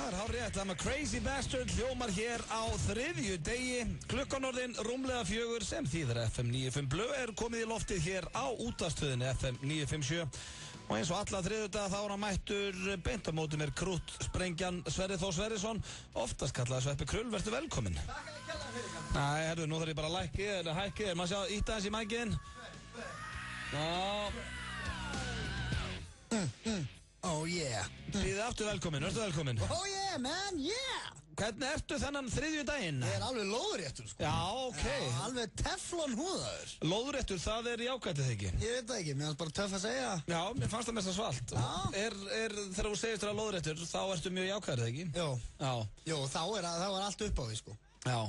það hárrétt, það með Crazy Bastard hljómar hér á þriðju degi. Klukkan orðin rúmlega 4 sem þýðir FM 95 Blö komið í loftið hér á útvarpsstöðinni FM 957. Og eins og alla þriðjudaga þá hann mættur beint á móti mér krúttsprengjan Sverrir Þór Sverrisson, oftast kallaði Sveppi Krull, vertu velkominn. Takk að kella fyrir það. Nei, herru, nú þarf ég bara að lækki eða hækki, maður sjá, ítta hans í mækin. Oh yeah. Þið aftur velkominn, vertu velkominn. Oh yeah man, yeah. Hvernig ertu þennan þriðjudaginn? Ég alveg lóðréttur sko. Já, ok. Já, alveg teflon húðaður. Lóðréttur, það jákvætt ekki? Ég veit það ekki, mér fannst bara töff að segja. Já, mér fannst það mest að svalt. Þegar þú segist þér að lóðréttur, þá ertu mjög jákvæður, ekki? Jó. Já. Jó, þá er allt upp á því sko. Já.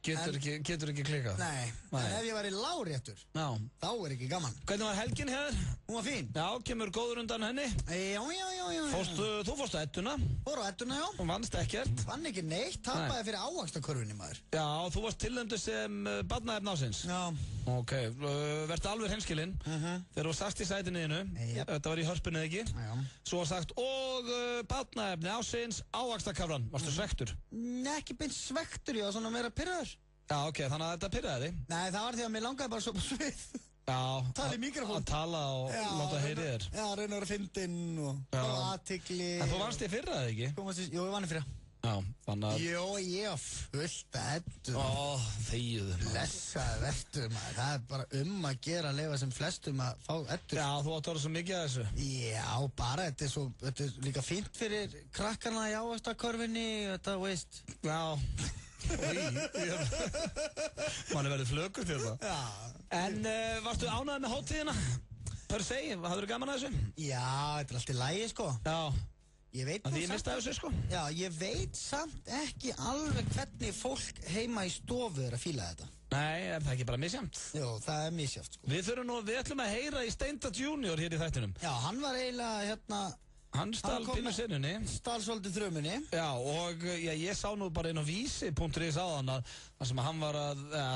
Getur ekki klikkað? Nei, en ef ég væri láréttur, þá ekki gaman. Hvernig var helgin hér? Hún var fín. Já, kemur góður undan henni? Já. Þú fórst á Edduna? Fór á Edduna, já. Og vannst ekkert? Vann ekki neitt, tapaði fyrir ávaxtakörfunni maður. Já, þú varst tilnefndur sem barnaefni ársins? Já. Ok, verður alveg hreinskilinn. Þegar þú sagst í sætinniðinu, þetta var í hörpunni ekki? Já. Svo var sagt, og barnaefni ársins ávaxtakafran, varstu svektur? Nei, ekki beint svektur, ég var svona meira pirraður. Já, ok, þannig að þetta pirraði þig? Nei, það var því að mér langaði bara svo på svið. Já, tala í mikrofón. Að tala og láta heyri þér. Já, reyna að vera fyndinn og athygli. En þú vannst í fyrra, eða ekki? Jú, ég vann í fyrra. Já, þannig að... Jó, ég var fullt að Eddu. Þegiðu. Blessaði verður maður. Það er bara að gera að lifa sem flestum að fá Eddu. Já, þú átt að vera svo mikið að þessu. Já, bara þetta er líka fínt fyrir krakkarna í ávaxtakörfunni, þetta veist. Já. Manni verður flökur til það. Já. En varstu ánægður með hátíðina? Per se, hafður þú gaman að þessu? Já, þetta er allt í lagi sko. Já. Ég veit því ég mistaði þessu sko. Já, ég veit samt ekki alveg hvernig fólk heima í stofu er að fíla þetta. Nei, er það ekki bara misjæmt? Jú, það er misjæmt sko. Við ætlum að heyra í Steinda Junior hér í þættinum. Já, hann var eiginlega Hann stal pínu sinnunni. Stal svolítið þrömmunni. Já, og ég sá nú bara inn á vísi.is áðan að það sem hann var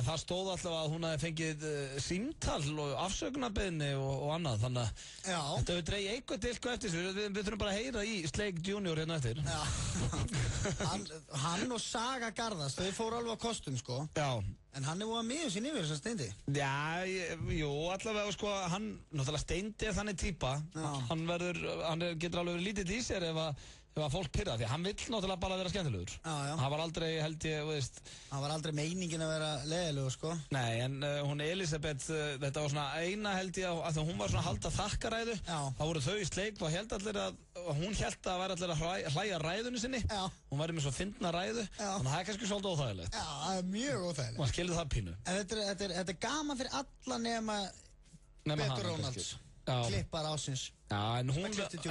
það stóð alltaf að hún hafi fengið símtal og afsökunarbeiðni og annað, þannig að þetta hefur dreigið eitthvað til eitthvað eftir þessu. Við þurfum bara að heyra í Sleik Junior hérna eftir. Já, hann og Saga Garðars, þau fóru alveg á kostum sko. Já. En hann er búin að miður sín yfir þess að Steindi. Já, jú, allavega sko, hann, náttúrulega Steindi er þannig típa. Hann getur alveg verið lítið í sér ef að fólk pyrra, því að hann vill náttúrulega bara vera skemmtilegur. Já. Hann var aldrei, held ég, veist. Hann var aldrei meiningin að vera leiðilegur, sko. Nei, en hún Elisabeth, þetta var svona eina, held ég, að hún var svona að halda þakkaræðu. Já. Það voru þau í sleik, hún hélt allir að vera allir að hlæja ræðunni sinni. Já. Hún væri með svo fyndna ræðu, þannig að það er kannski svolítið óþægilegt. Já, það er mjög óþægilegt. Man skilur það pínu. En þetta er gaman fyrir alla nema Petur Rónalds. Klippar ásins. Já, en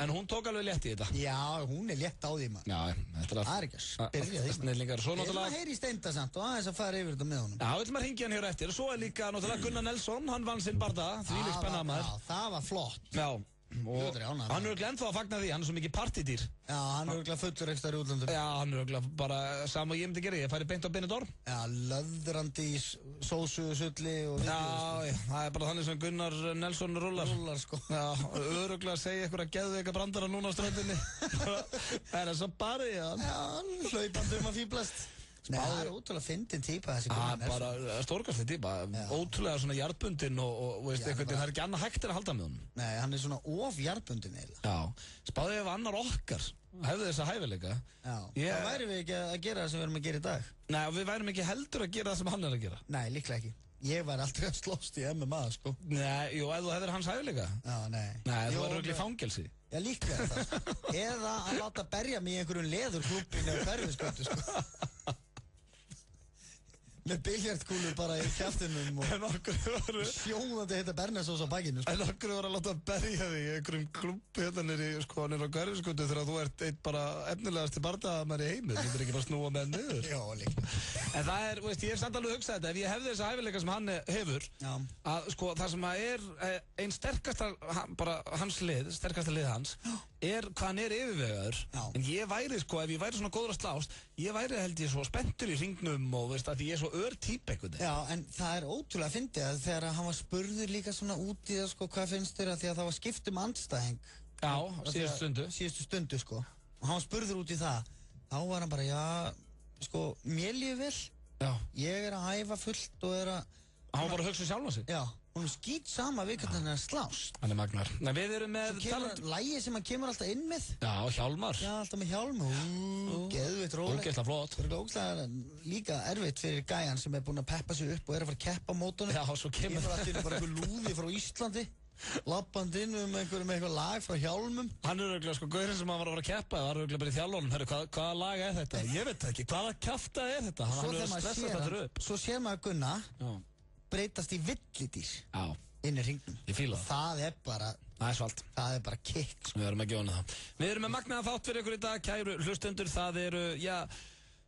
hún tók alveg létt í þetta. Já, hún er létt á því maður. Já, það er ekki að spyrja því. Snillingar. Svo náttúrulega... Ég vil að heyri í Steinda samt og aðeins að fara yfir þetta með honum. Já, við ætlum að hringja hann hér eftir. Svo er líka náttúrulega Gunnar Nelson, hann vann sinn bardaga, þvílík spenna maður. Já, það var flott. Já. Og hann er örugglega ennþá að fagna því, hann er svo mikið partydýr. Já, hann er örugglega fullur ekstra í útlöndum. Já, hann er örugglega bara sama og ég myndi gera, ég færi beint á Benidorm. Já, löðrandi í sósusulli og... Já, það er bara þannig sem Gunnar Nelson rullar. Rullar, sko. Já, örugglega að segja eitthvað að geðveika brandara núna á ströndinni. Það er svo bara í hann. Já, hlaupandi að fýblast. Nei, það er ótrúlega fyndin típa þessi Gunnar Nelson. Bara stórkastlega típa, ótrúlega svona jarðbundin og veist eitthvað, það er ekki annað hægt að halda með honum. Nei, hann er svona jarðbundin eiginlega. Já, spáðu ef annar okkar hefði þessa hæfileika. Já, þá væri við ekki að gera það sem við erum að gera í dag. Nei, og við værum ekki heldur að gera það sem hann er að gera. Nei, líklega ekki. Ég væri aldrei að slóst í MMA, sko. Nei, jú, ef þú hefðir hans hæfileika. Já, nei. Nei, þú væri örugglega í fangelsi. Já, líklega það, sko. Eða að láta berja mig í einhverjum leðurklúbbinu á Hverfisgötu, sko. Með biljartkúlu bara í kjaftinum og sjóðandi heita Bernesós á bakinu. En okkur var að láta berja þig í einhverjum klubbi hérna nýri á Hverfisgötu þegar þú ert einn bara efnilegasti bardaðamæri í heimi. Þú myndir ekki bara snúa með niður. Já, líka. En það er, veist, ég hef samt alveg hugsað þetta, ef ég hefði þessa hæfileika sem hann hefur, að sko það sem er einn sterkasta, bara hans lið, sterkasta lið hans, er hvað hann er yfirvegaður. En ég væri sko, ef ég væri svona góður að slást, ég væri held ég svo spenntur í hringnum og veist að ég er svo týpa einhvern veginn. Já, en það er ótrúlega fyndið að þegar hann var spurður líka svona út í það sko, hvað finnst þér að því að það var skipt andstæðing. Já, síðustu stundu, sko. Og hann var spurður út í það. þá var hann bara, já, sko, mér líður vel. Já. Ég að æfa fullt og Hann var bara að hugsa sjálf á sig. Já, hún skýt sama við hvernig hann slást. Hann magnar. Nei, við erum með Lægi sem hann kemur alltaf inn með. Já, Hjálmar. Já, alltaf með hjálm. Geðvitt róleg. Ógeðslega flott. Það ógeðslega líka erfitt fyrir gæjan sem búinn að peppa sig upp og að fara að keppa á mótunum. Já, svo kemur alltaf bara einhver lúði frá Íslandi. Lappandi inn með eitthvað lag frá hjálmum. Hann örugglega, sko, gaurinn sem hann var að fara að keppa, var örugglega bara í þjálfunum. Herru, hvaða lag þetta? Ég veit ekki, hvaða kjafta þetta? Hann er stressað þetta upp. Svo sér maður Gunna breytast í villidýr inn í hringnum. Ég fíla það. Það bara... Það er svalt. Það bara kick. Sko. Við erum að gefa það. Við erum með magnaðan þátt fyrir ykkur í dag, kæru hlustendur. Það eru,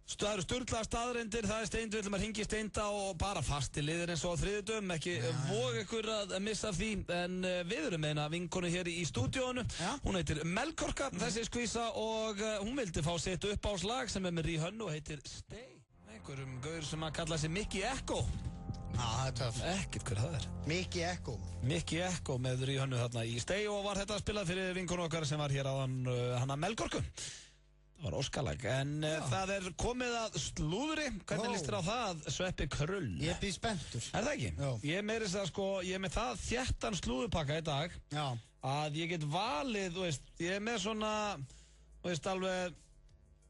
það eru sturlaðar staðreyndir, það er Steind, við ætlum að hringja í Steinda og bara fasti liðir eins og á þriðjudögum, ekki voga ykkur að missa því, en við erum með eina vinkonu hér í stúdíónu, hún heitir Melkorka, þessi skvísa, og hún vildi fá sitt uppáhalslag sem með Ríhönnu og heitir Stay. Einhverjum gaur sem að kalla sig Mickey Echo. Það er töff. Ekkert hver það er. Mickey Echo. Mickey Echo með Ríhönnu þarna í Stay og var þetta spilað fyrir vinkonu okkar sem var hér áðan hana Melkorku. Það var óskalag, en það er komið að slúðri. Hvernig líst þér á það, Sveppi Krull? Ég býð spenntur. Er það ekki? Já. Ég er með það þéttan slúðupakka í dag að ég get valið, þú veist, ég er með svona, þú veist, alveg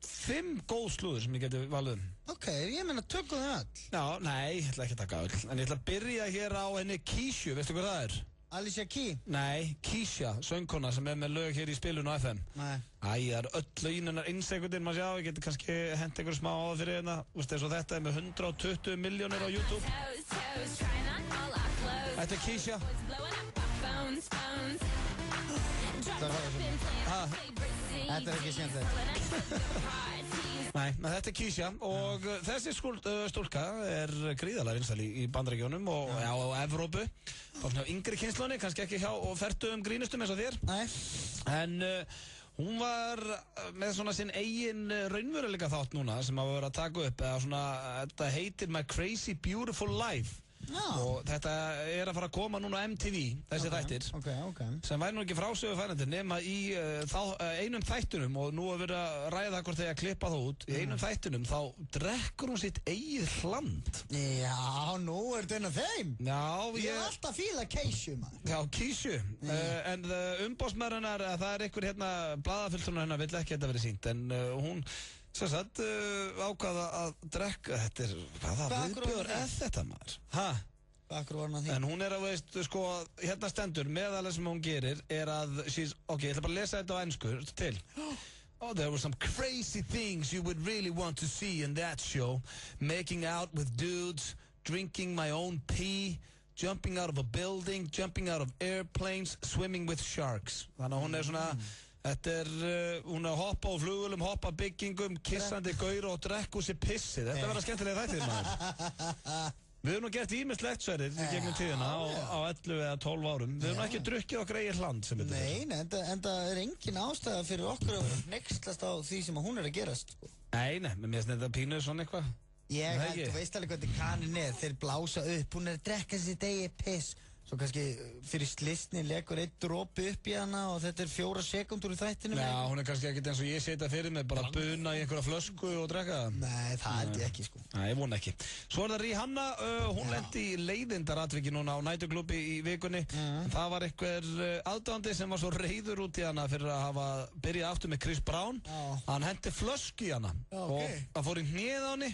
5 góð slúður sem ég geti valið. Ok, ég meina tökum þau öll. Já, nei, ég ætla ekki að taka öll, en ég ætla að byrja hér á henni Kísju, veistu hvað það er? Alicia Keys? Nei, Kísja, söngkona sem er með lög hér í spilun á FM. Nei. Það er öll lögin hennar einsekundir, maður sjá, ég geti kannski hent einhver smá á það fyrir hérna. Þú veist, eins og þetta er með 120 milljónir á YouTube. Þetta er Kísja. Þetta er ekki skemmtilegt. Nei, þetta er Kísja og þessi stúlka er gríðarlega vinsæl í Bandaríkjunum og á Evrópu. Fólk hjá yngri kynslunni, kannski ekki hjá fertugum grínustum eins og þér. Nei. En hún var með svona sinn eigin raunveruleika þátt núna sem að vera að taka upp. Eða svona, þetta heitir My Crazy Beautiful Life. Og þetta er að fara að koma núna á MTV, þessi þættir, sem væri nú ekki frásögu færandi nema í einum þættunum, og nú er verið að ræða hvort þegar að klippa það út. Í einum þættunum þá drekkur hún sitt eigið hland. Já, nú er þetta þeim. Já, ég er alltaf fíla Kísju, maður. Já, Kísju. En umbóðsmaður hennar, það er einhver hérna, blaðafulltrúna hennar vill ekki þetta verið sýnt, en hún sem sagt ákvaða að drekka. Þetta er, hvaða viðbjóður er þetta, maður? En hún er að, veist, sko, hérna stendur, meðalega sem hún gerir er að, ok, ég ætla bara að lesa þetta á ensku til. Oh, there were some crazy things you would really want to see in that show. Making out with dudes, drinking my own pee, jumping out of a building, jumping out of airplanes, swimming with sharks. Þannig að hún er svona, þetta er, hún er að hoppa á flugulum, hoppa byggingum, kissandi gaur og drekku sér pissi. Þetta verða skemmtilega þættir, maður. Við höfum nú gert ímislegt sverðir í gegnum tíðina á 11 eða 12 árum. Við höfum ekki drukkið okkar eigið hland sem þetta er. Nei, en það er engin ástæða fyrir okkur að nexlast á því sem hún er að gerast. Nei, menn mér finnst þetta pínuð svona eitthvað. Ég held, þú veist alveg hvað þetta kanin er, þeir blása upp, hún er að drekka sitt eigið piss. Svo kannski fyrir slistni legur eitt dropi upp í hana og þetta er 4 sekúndur í þættinu. Já, hún er kannski ekkert eins og ég setja fyrir mig, bara buna í einhverja flösku og drekka það. Nei, það held ég ekki, sko. Nei, ég vona ekki. Svo er það Ríhanna, hún lendi í leiðindaratviki núna á næturklúbbi í vikunni. Það var einhver aðdáandi sem var svo reiður út í hana fyrir að hafa byrjað aftur með Chris Brown. Hann hendi flösku í hana og það fór í hnéð á henni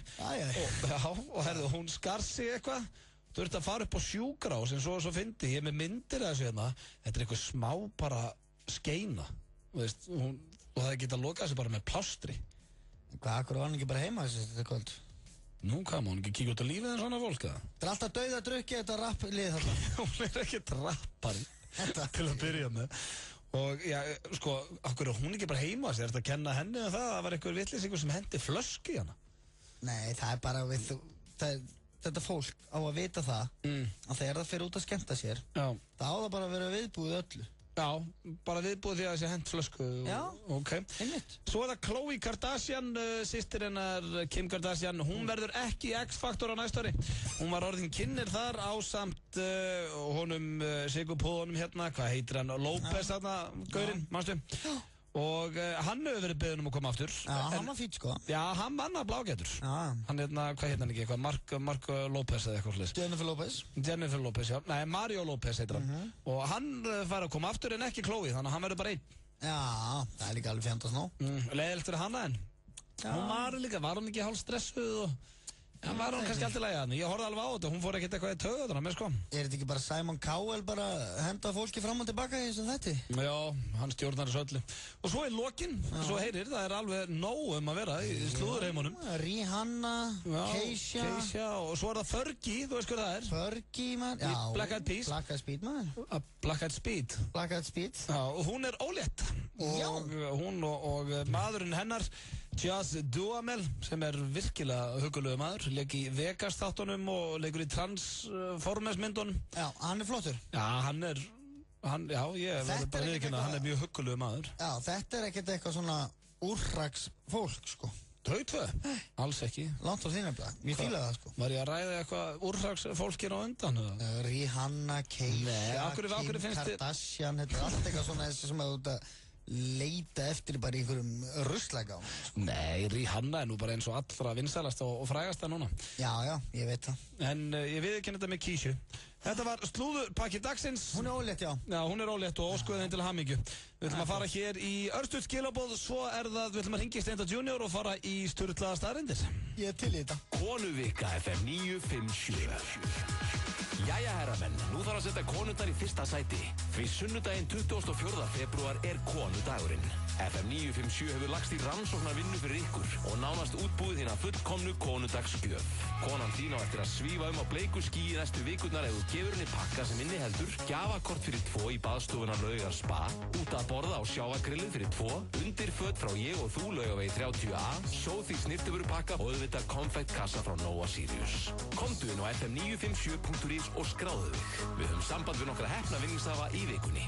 og herðu, hún skar sig eitthvað. Þú ert að fara upp á sjúkrahús en svo fyndi ég með myndir af þessu hérna. Þetta er eitthvað smá bara skeina, veist, og það geta lokað sér bara með plástri. Hvað, akkur var hann ekki bara heima þetta kvöld? Nú, hvað má hann ekki kíkja út á lífið en svona fólk, eða? Það er alltaf dauða drukki þetta rapplið þarna. Hún er ekkert rappari til að byrja með. Og já, sko, akkur er hún ekki bara heima sér? Er þetta að kenna henni um það var einhver vitleysingur sem hendi flösku í hana? Nei, það er bara við þetta fólk á að vita það að þegar það fyrir út að skemmta sér þá á það bara að vera viðbúið öllu. Já, bara viðbúið því að þessi hent flösku. Já, einmitt. Svo er það Khloe Kardashian, systir hennar Kim Kardashian, hún verður ekki í X-Factor á næsta ári. Hún var orðin kynnir þar ásamt honum Sigurpóðunum hérna, hvað heitir hann, López þarna, gaurinn, manstu? Og hann hefur verið beðinn að koma aftur. Já, hann var fýtt sko. Já, hann vann að blágetur. Já. Hann hvað hérna ekki, eitthvað, Mark Lopez eða eitthvað slið. Jennifer Lopez, já. Nei, Mario Lopez heitir hann. Og hann fær að koma aftur en ekki Chloe, þannig að hann verður bara einn. Já, það líka alveg fjandast nú. Leiðilegt fyrir hana en. Hún var hún ekki hálf stressuð og... Það var hún kannski alltaf lægja hann. Ég horfði alveg á þetta, hún fór ekkert eitthvað í taugarnar með sko. Þetta ekki bara Simon Cowell bara henda fólki fram og tilbaka í þessu þætti? Já, hann stjórnar þessu öllu. Og svo í lokin, svo heyrir, það alveg nóg að vera í slúðurheimunum. Rihanna, Keisha og svo það Fergie, þú veist hvað það Fergie, man. Já, Black Eyed Peas. Black Eyed Speed, man. Black Eyed Speed. Black Eyed Speed. Já, og hún ólétt. Og hún og maðurinn hennar, Jas Duhamel, sem virkilega huggulegur maður, leik í Vegas þáttunum og leikur í Transformers myndunum. Já, hann flottur. Já, ég verður bara viðurkenna að hann mjög huggulegur maður. Já, þetta ekkert eitthvað svona úrraks fólk, sko. Þau tvö? Alls ekki. Langt á þínabla, ég fílaði það, sko. Var ég að ræða eitthvað úrraks fólkir á undan? Rihanna, Keisha, Kim Kardashian, þetta allt eitthvað svona þessi sem að þú leita eftir bara einhverjum ruslagá. Nei, Rihanna nú bara eins og allra vinsælasta og frægasta núna. Já, ég veit það. En ég viðurkenni þetta með Keisha. Þetta var slúðurpakki dagsins. Hún ólétt, já. Já, hún ólétt og óskuðin til hamingju. Við ætlum að fara hér í örstuð skilaboð, svo við ætlum að hringja í Steinda Junior og fara í sturlaða staðreyndir. Ég til í þetta. Konuvika FM 957. Jæja herramenn, nú þarf að setja konundar í fyrsta sæti. Því sunnudaginn 24. febrúar konudagurinn. FM 957 hefur lagst í rannsóknarvinnu fyrir ykkur og nánast útbúið hérna fullkomnu konudagsgjöf. Konan þín á eftir að svífa á bleiku skýi næstu vikurnar ef þú gefur henni pakka sem inniheldur gjafakort fyrir 2 í baðstofuna Laugar Spa, út að borða á sjávargrillið fyrir 2, undirföt frá ég og þú Laugavegi 30A, sjóð í snirtiförupakka og auðvitað konfektkassa frá Nova Sirius. Komdu inn á fm957.is og skráðu þig. Við höfum samband við nokkra heppna vinningshafa í vikunni.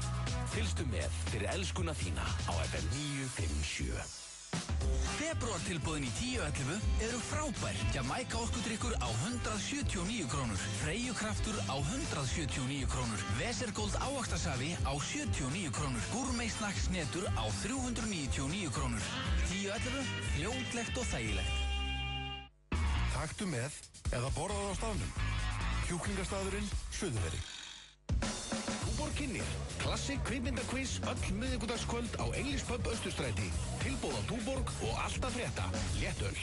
Fylgstu með fyrir elskuna þína á FM 957. Febrúartilboðin í 10.11 eru frábær. Jamaica orkudrykkur á 179 krónur. Freyju kraftur á 179 krónur. Vesergold ávaxtasafi á 79 krónur. Gourmet snacks netur á 399 krónur. 10.11, fljótlegt og þægilegt. Taktu með eða borðaðu á staðnum. Kjúklingastaðurinn Suðurveri. Túborg kynnir klassik kvikmyndakviss öll miðvikudagskvöld á Engilspub Austurstræti. Tilboð á Túborg og allt að frétta. Léttöl.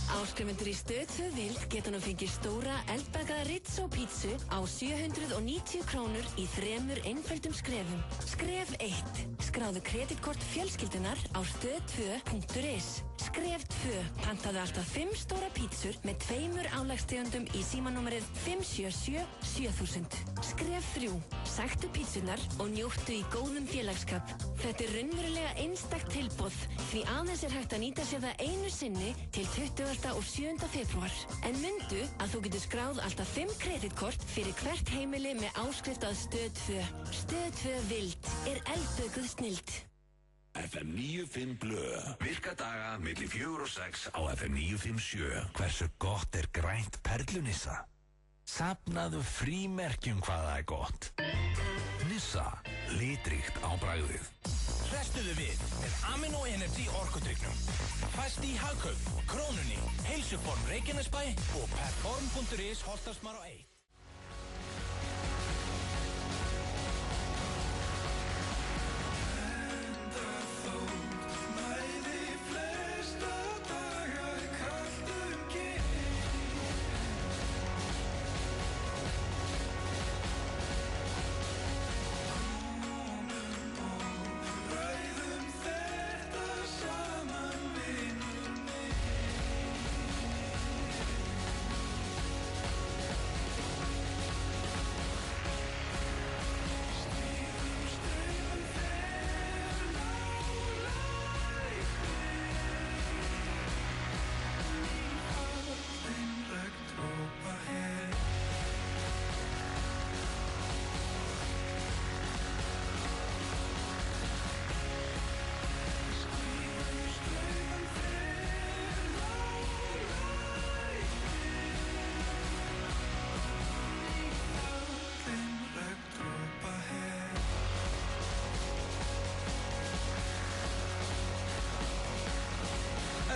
Áskrifendur í Stöð 2 Vild geta nú fengið stóra eldbakaða Rizzo pítsu á 790 krónur í 3 einföldum skrefum. Skref 1. Skráðu kreditkort fjölskyldunar á stöð2.is. Skref 2. Pantaðu alltaf 5 stóra pítsur með 2 álagstegundum í símanúmerið 577 7000. Skref 3. Sæktu pítsunar og njóttu í góðum félagsskap. Þetta raunverulega einstakt tilboð því aðeins hægt að nýta sér það einu sinni til 20. og 7. febrúar. En mundu að þú getur skráð alltaf 5 kreditkort fyrir hvert heimili með áskrift að Stöð 2. Stöð 2 Vild eldbökuð snilld. FM 95 Blö. Virka daga milli 4 og 6 á FM 957. Hversu gott grænt perlunissa? Safnaðu frímerkjum hvað það gott. Nissa, litríkt á bragðið. Hrestuðu við með Amino Energy orkudrykknum. Fæst í Hagkaup, Krónunni, Heilsuform Reykjanesbæ og perform.is Holtarsmár á 1.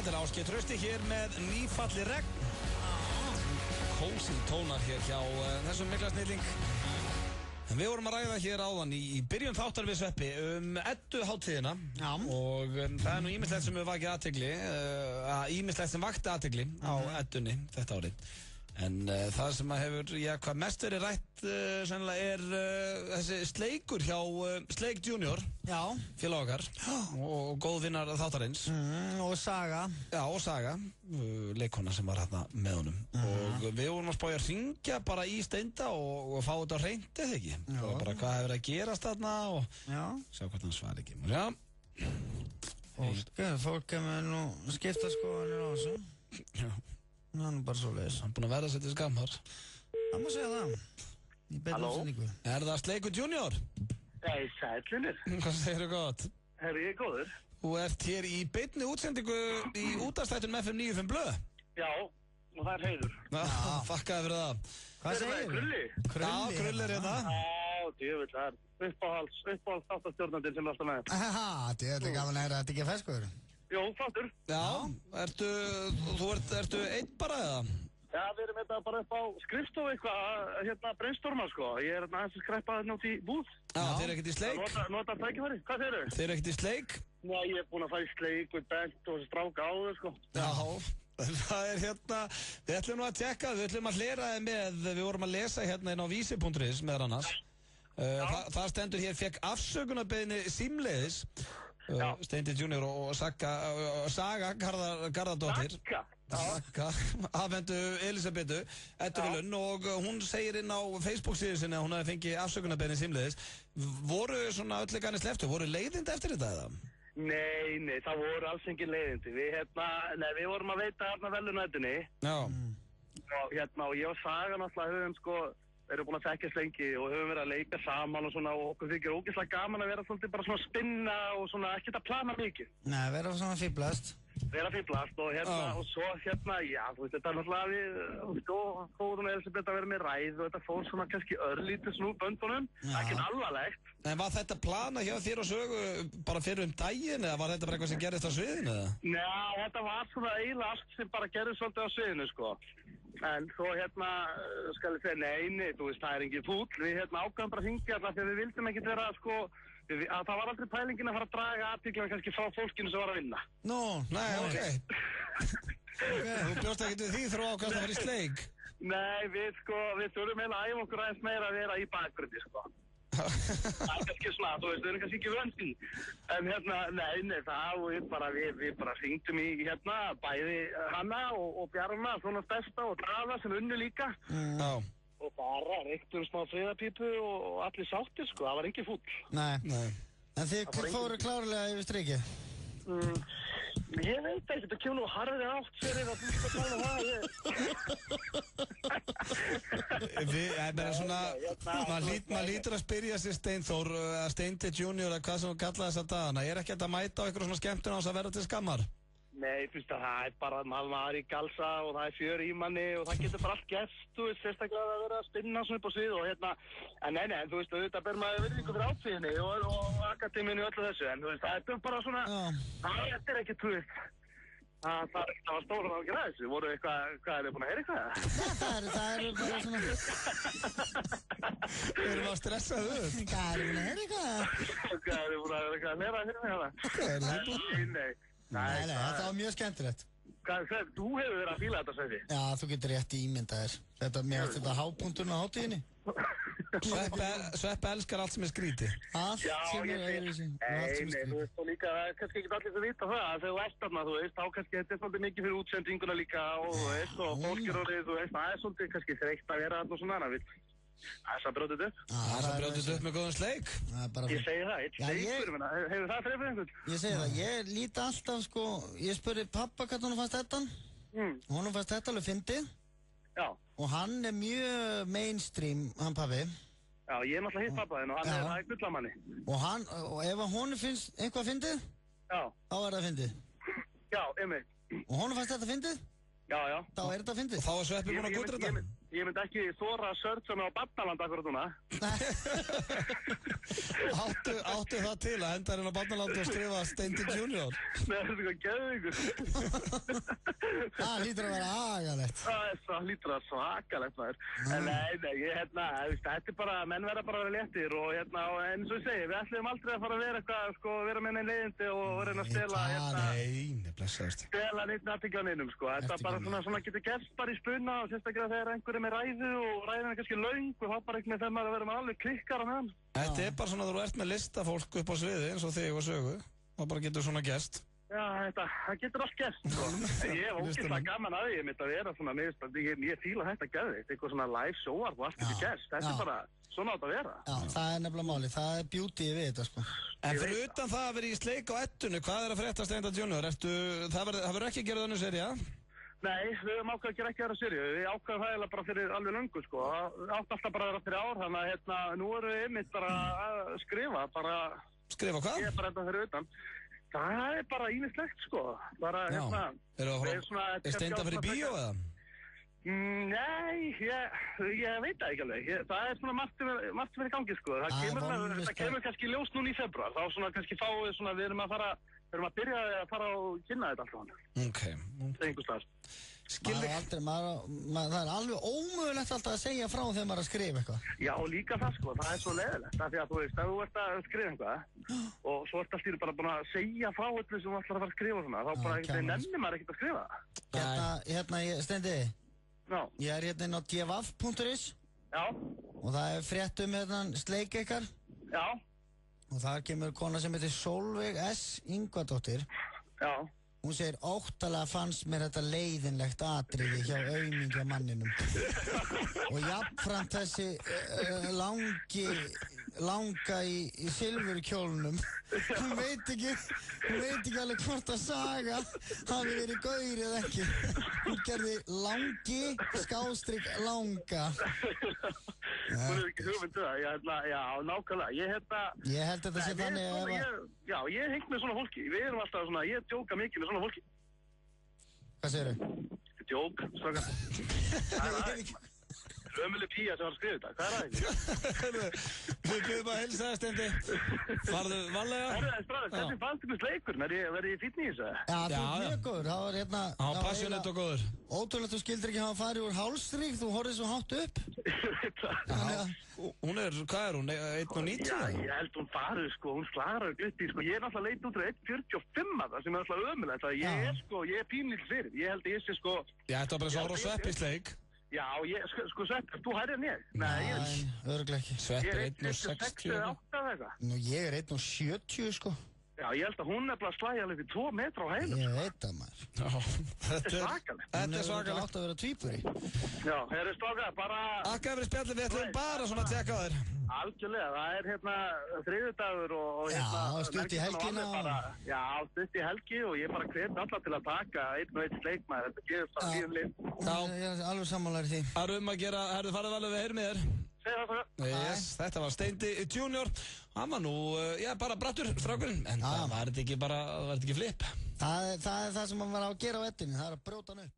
Þetta er Ásgeir Trausti hér með nýfalli regn. Kósí tónar hér hjá þessum mikla snilling. Við vorum að ræða hér áðan í byrjun þáttar við Sveppi Eddu-hátíðina. Já. Og það er nú ýmislegt sem við vakið athygli, ýmislegt sem vakti athygli á Eddunni þetta árið. En það sem að hefur, hvað mest verið rætt sennilega þessi sleikur hjá Sleik Junior. Já. Félag okkar og góð vinnar þáttarins. Og Saga. Já, og Saga, leikkona sem var hérna með honum. Og við vorum að spája að ringja bara í Steinda og fá þetta á hreint, eða ekki? Og bara hvað hefur að gerast þarna og sjá hvort hann svar ekki. Já. Fólk hefur nú skipta skoðanir á þessu. Já. Nú er hann bara svo leiðis. Hann er búinn að verða að setja skammar. Það má segja það. Halló? Er það Sleikur Junior? Nei, sætlinir. Hvað segir þú gott? Herri, ég er góður. Þú ert hér í beinni útsendingu í útvarpsþættinum FM 95 Blö. Já, og það er heiður. Þakkaði fyrir það. Hvað segir þú? Krulli? Já, Krulli er hérna. Já, djöfull, það er uppáhalds þáttastjórnandinn sem er alltaf með. Þetta er gaman að heyra, þetta ekki er feskur. Jó, flottur. Já, ertu einn bara eða? Já, við erum þetta bara upp á skrifstofu eitthvað, brainstorma sko. Ég er aðeins að skreppa þetta nátt í búð. Já, þeir eru ekkert í sleik? Nota tækifæri, hvað þeir eru? Þeir eru ekkert í sleik? Já, ég er búinn að fara í sleik við Bent og stráka á þau sko. Já, það er við ætlum nú að tjekka, við ætlum að hlera þið við vorum að lesa hérna inn á vísi.is meðan annars. Það stendur hér, fekk afsökunarbeiðni símleiðis. Steindi Junior og Saga Garðardóttir afhentu Elisabethu Eddu-Vilun og hún segir inn á Facebook síðu sinni að hún hafi fengið afsökunarbeiðni símleiðis. Voru svona öllu ganni sleftu, voru leiðindi eftir þetta eða? Nei, það voru alls engin leiðindi. Við vorum að veita velun á Eddunni. Já. Og ég og Saga náttúrulega höfum erum búin að þekkjast lengi og höfum verið að leika saman og svona og okkur þykir ógeðslega gaman að vera svolítið bara svona að spinna og svona ekkert að plana mikið. Nei, vera svona fíblast. Vera fíblast og og svo já, þú veist, þetta er náttúrulega við fórum Elisabeth að vera með ræð og þetta fór svona kannski örlítið snú böndunum, ekkert alvarlegt. En var þetta plana hjá þér og Sögu bara fyrir daginn eða var þetta bara eitthvað sem gerist á sviðinu eða? Nei, þetta var svona eiginlega allt sem bara gerist svolítið á sviðinu sko. En svo skal ég segja, nei, þú veist, það er engin fúll. Við ákvæðum bara að hringja alltaf þegar við vildum ekkert vera, sko, að það var aldrei pælingin að fara að draga athygli kannski frá fólkinu sem var að vinna. Nei, ok. Þú bjóst ekkert við því þró ákvæmst að vera í sleik? Nei, við þurfum að æfa okkur aðeins meira að vera í bakgrundi, sko. Það er kannski svona, þú veist, við erum kannski ekki vönd í. En nei, það við bara hringdum í bæði hana og Bjarna, svona besta og Draða sem unnu líka. Já. Og bara reyktum smá friðarpípu og allir sáttir, sko, það var ekki fúll. Nei. En þið fóru klárlega yfir strikið? Ég veit ekki, það kemur nú harðið átt fyrir að þú skal tala það. Maður lítur að spyrja sér Steinþór, Steindi Junior eða hvað sem þú kallaði þess að dagana. Ég er ekki að mæta á eitthvað svona skemmtun á þess að vera til skammar. Nei, fyrst að það er bara maður í galsa og það er fjör í manni og það getur bara allt gert, þú veist, sérstaklega að vera að spinna svona upp á svið og en nei, þú veist, auðvitað ber maður virðingu fyrir átíðinni og akademíunni og öllu þessu, en þú veist, það er bara svona, það er ekki trúið. Það var stóra náttúrulega ekki ræðis, voru eitthvað, hvað er þið búin að heyra eitthvað? Það er bara svona... Við erum að stressa þau. Hvað er þið búin að heyra eitthvað? Hvað er þið búin að heyra eitthvað að lera fyrir mig hana? Nei, þetta var mjög skemmtilegt. Þú hefur verið að fíla þetta, Sveppi? Já, þú getur rétt ímyndaðir. Mér finnst þetta hápunkturinn á hátíðinni. Sveppi elskar allt sem er skrítið. Allt sem er öðruvísi. Nei, þú veist, og líka, það er kannski ekki allir sem vita það, þegar þú ert þarna, þú veist, þá kannski þetta er svolítið mikið fyrir útsendinguna líka og þú veist, og fólkjörórið, þú veist, það er svolítið kannski þreytt að vera þarna og svona, það er svo brjótið upp. Það er svo brjótið upp með góðan sleik. Ég segi það, eitt sleikur, hefur það fyrir einhvern? Ég segi það, ég líti alltaf, sko, ég spurði pappa hvað honum fannst þetta. Honum fannst þetta alveg fyndið. Já. Og hann er mjög mainstream, hann pabbi. Já, ég er náttúrulega hitt pappa þinn og hann er gullamanni. Og ef honum finnst eitthvað fyndið, þá er það fyndið. Já, einmitt. Og honum fannst þetta fyndið? Já. Þá er þetta fyndið. Og þá er Sveppi búin að gutra þetta? ég myndi ekki þora að searcha mig á Barnaland akkurat núna. Áttu það til að henda hérna á Barnaland og skrifa Steindi Junior? Nei, það eitthvað geðvíkur. Það lítur að vera agalegt. Það lítur að vera svakalegt, maður. En nei, þetta bara, menn verða bara að vera léttir og en eins og ég segi, við ætlum aldrei að fara að vera eitthvað, vera með neinn leiðindi og reyna að stela neitt aðtíkjanninum, Þetta bara svona getur gerst bara í spuna og sérstaklega þegar einhver með ræðu og ræðin kannski löng og þá bara einhvern veginn þegar maður að vera með alveg klikkar á hann. Þetta bara svona þú ert með listafólk upp á sviði eins og þig og Sögu og bara getur svona gerst. Já, það getur allt gerst, Ég hef ógeðslega gaman að ég mitt að vera svona, ég fíla þetta geðveikt, eitthvað svona live show-ar og allt getur gerst. Þetta bara, svona átt að vera. Já, það nefnilega máli, það beauty við þetta, En fyrir utan það að vera í sleik á ettunni, hvað að frétta Steindi Junior? Það verður ekki gerð önnur sería? Nei, við höfum ákveð að gera ekki aðra seríu. Við ákveðum það eiginlega bara fyrir alveg löngu, Það átti alltaf bara að vera fyrir ár, þannig að nú erum við einmitt bara að skrifa, bara... Skrifa hvað? Ég bara þetta fyrir utan. Það bara ýmislegt, Bara, Steindi fyrir bíó eða? Nei, ég veit það ekki alveg. Það svona margt fyrir gangi, Það kemur kannski ljós núna í februar. Þá svona kannski fáið svona, við erum að byrja að fara og kynna þetta alltaf hann. Ok. Það er alveg ómögulegt alltaf að segja frá þegar maður er að skrifa eitthvað. Já, og líka það, það er svo leiðilegt. Það er því að þú veist, ef þú ert að skrifa eitthvað og svo ert alltaf bara búin að segja frá öllu sem þú ætlar að fara að skrifa svona, þá bara nennir maður ekkert að skrifa það. Steindi, ég er inn á dvaf.is og það er frétt sleik ykkar. Já. Og það kemur kona sem heitir Sólveig S. Ingvadóttir. Já. Hún segir, óttalega fannst mér þetta leiðinlegt atriði hjá aumingjamanninum. Og jafnframt þessi langa í silfurkjólnum. Hún veit ekki alveg hvort að Saga hafi verið gaur eða ekki. Hún gerði langi /langa. Hún hefur ekki hugmyndu það, já, nákvæmlega. Ég held þetta sé þannig að... Já, ég heng með svona fólki. Við erum alltaf svona, ég djóka mikið með svona fólki. Hvað segirðu? Djók, strákar. Ömuleg pía sem var að skrifa þetta, hvað það? Við byrjum að helsa það, Steindi. Farðu varlega. Þessi fannst ykkur sleikurinn, verði ég fínn í þessu? Já, þú er mjög góður. Það var Hann var passionate og góður. Ótrúlega, þú skildir ekki hafa farið úr hálsrík, þú horfið svo hátt upp. Hún hvað er hún, 1.90? Já, ég held hún farið, hún slagar upp í, ég er náttúrulega leit út á 1.45 að það sem er náttúrulega ömulegt. Ég er pínlík fyrir, ég held að ég sé Já, þetta var bara svo ára á Sveppisleik. Já, Sveppur, þú hærri en ég? Nei, örgulega ekki. Sveppur 1.68 eða eitthvað. Nú, ég er 1.70, Já, ég held að hún nefnilega slæði alveg fyrir 2 metra á hælum. Ég veit það, maður. Þetta er svakalegt. Þetta er svakalegt. Átt að vera tvíburi. Já, þeir eru strákar, bara... Akka yfir spjallið, við ætlum bara svona að tekka þér. Algjörlega, það er þriðjudagur og Já, stutt í helgina. Já, stutt í helgi og ég bara hvet alla til að taka einn og einn sleikmaður. Þetta gefur bara lífum lið. Já, ég er alveg sammálaður því. Það er að gera, herðu farið alveg við heyrum í þér. Yes, þetta var Steindi Junior. Hann var nú, bara brattur strákurinn, en það var þetta ekki flip. Það er það sem hann var að gera á ettinni, það er að brjóta hann upp.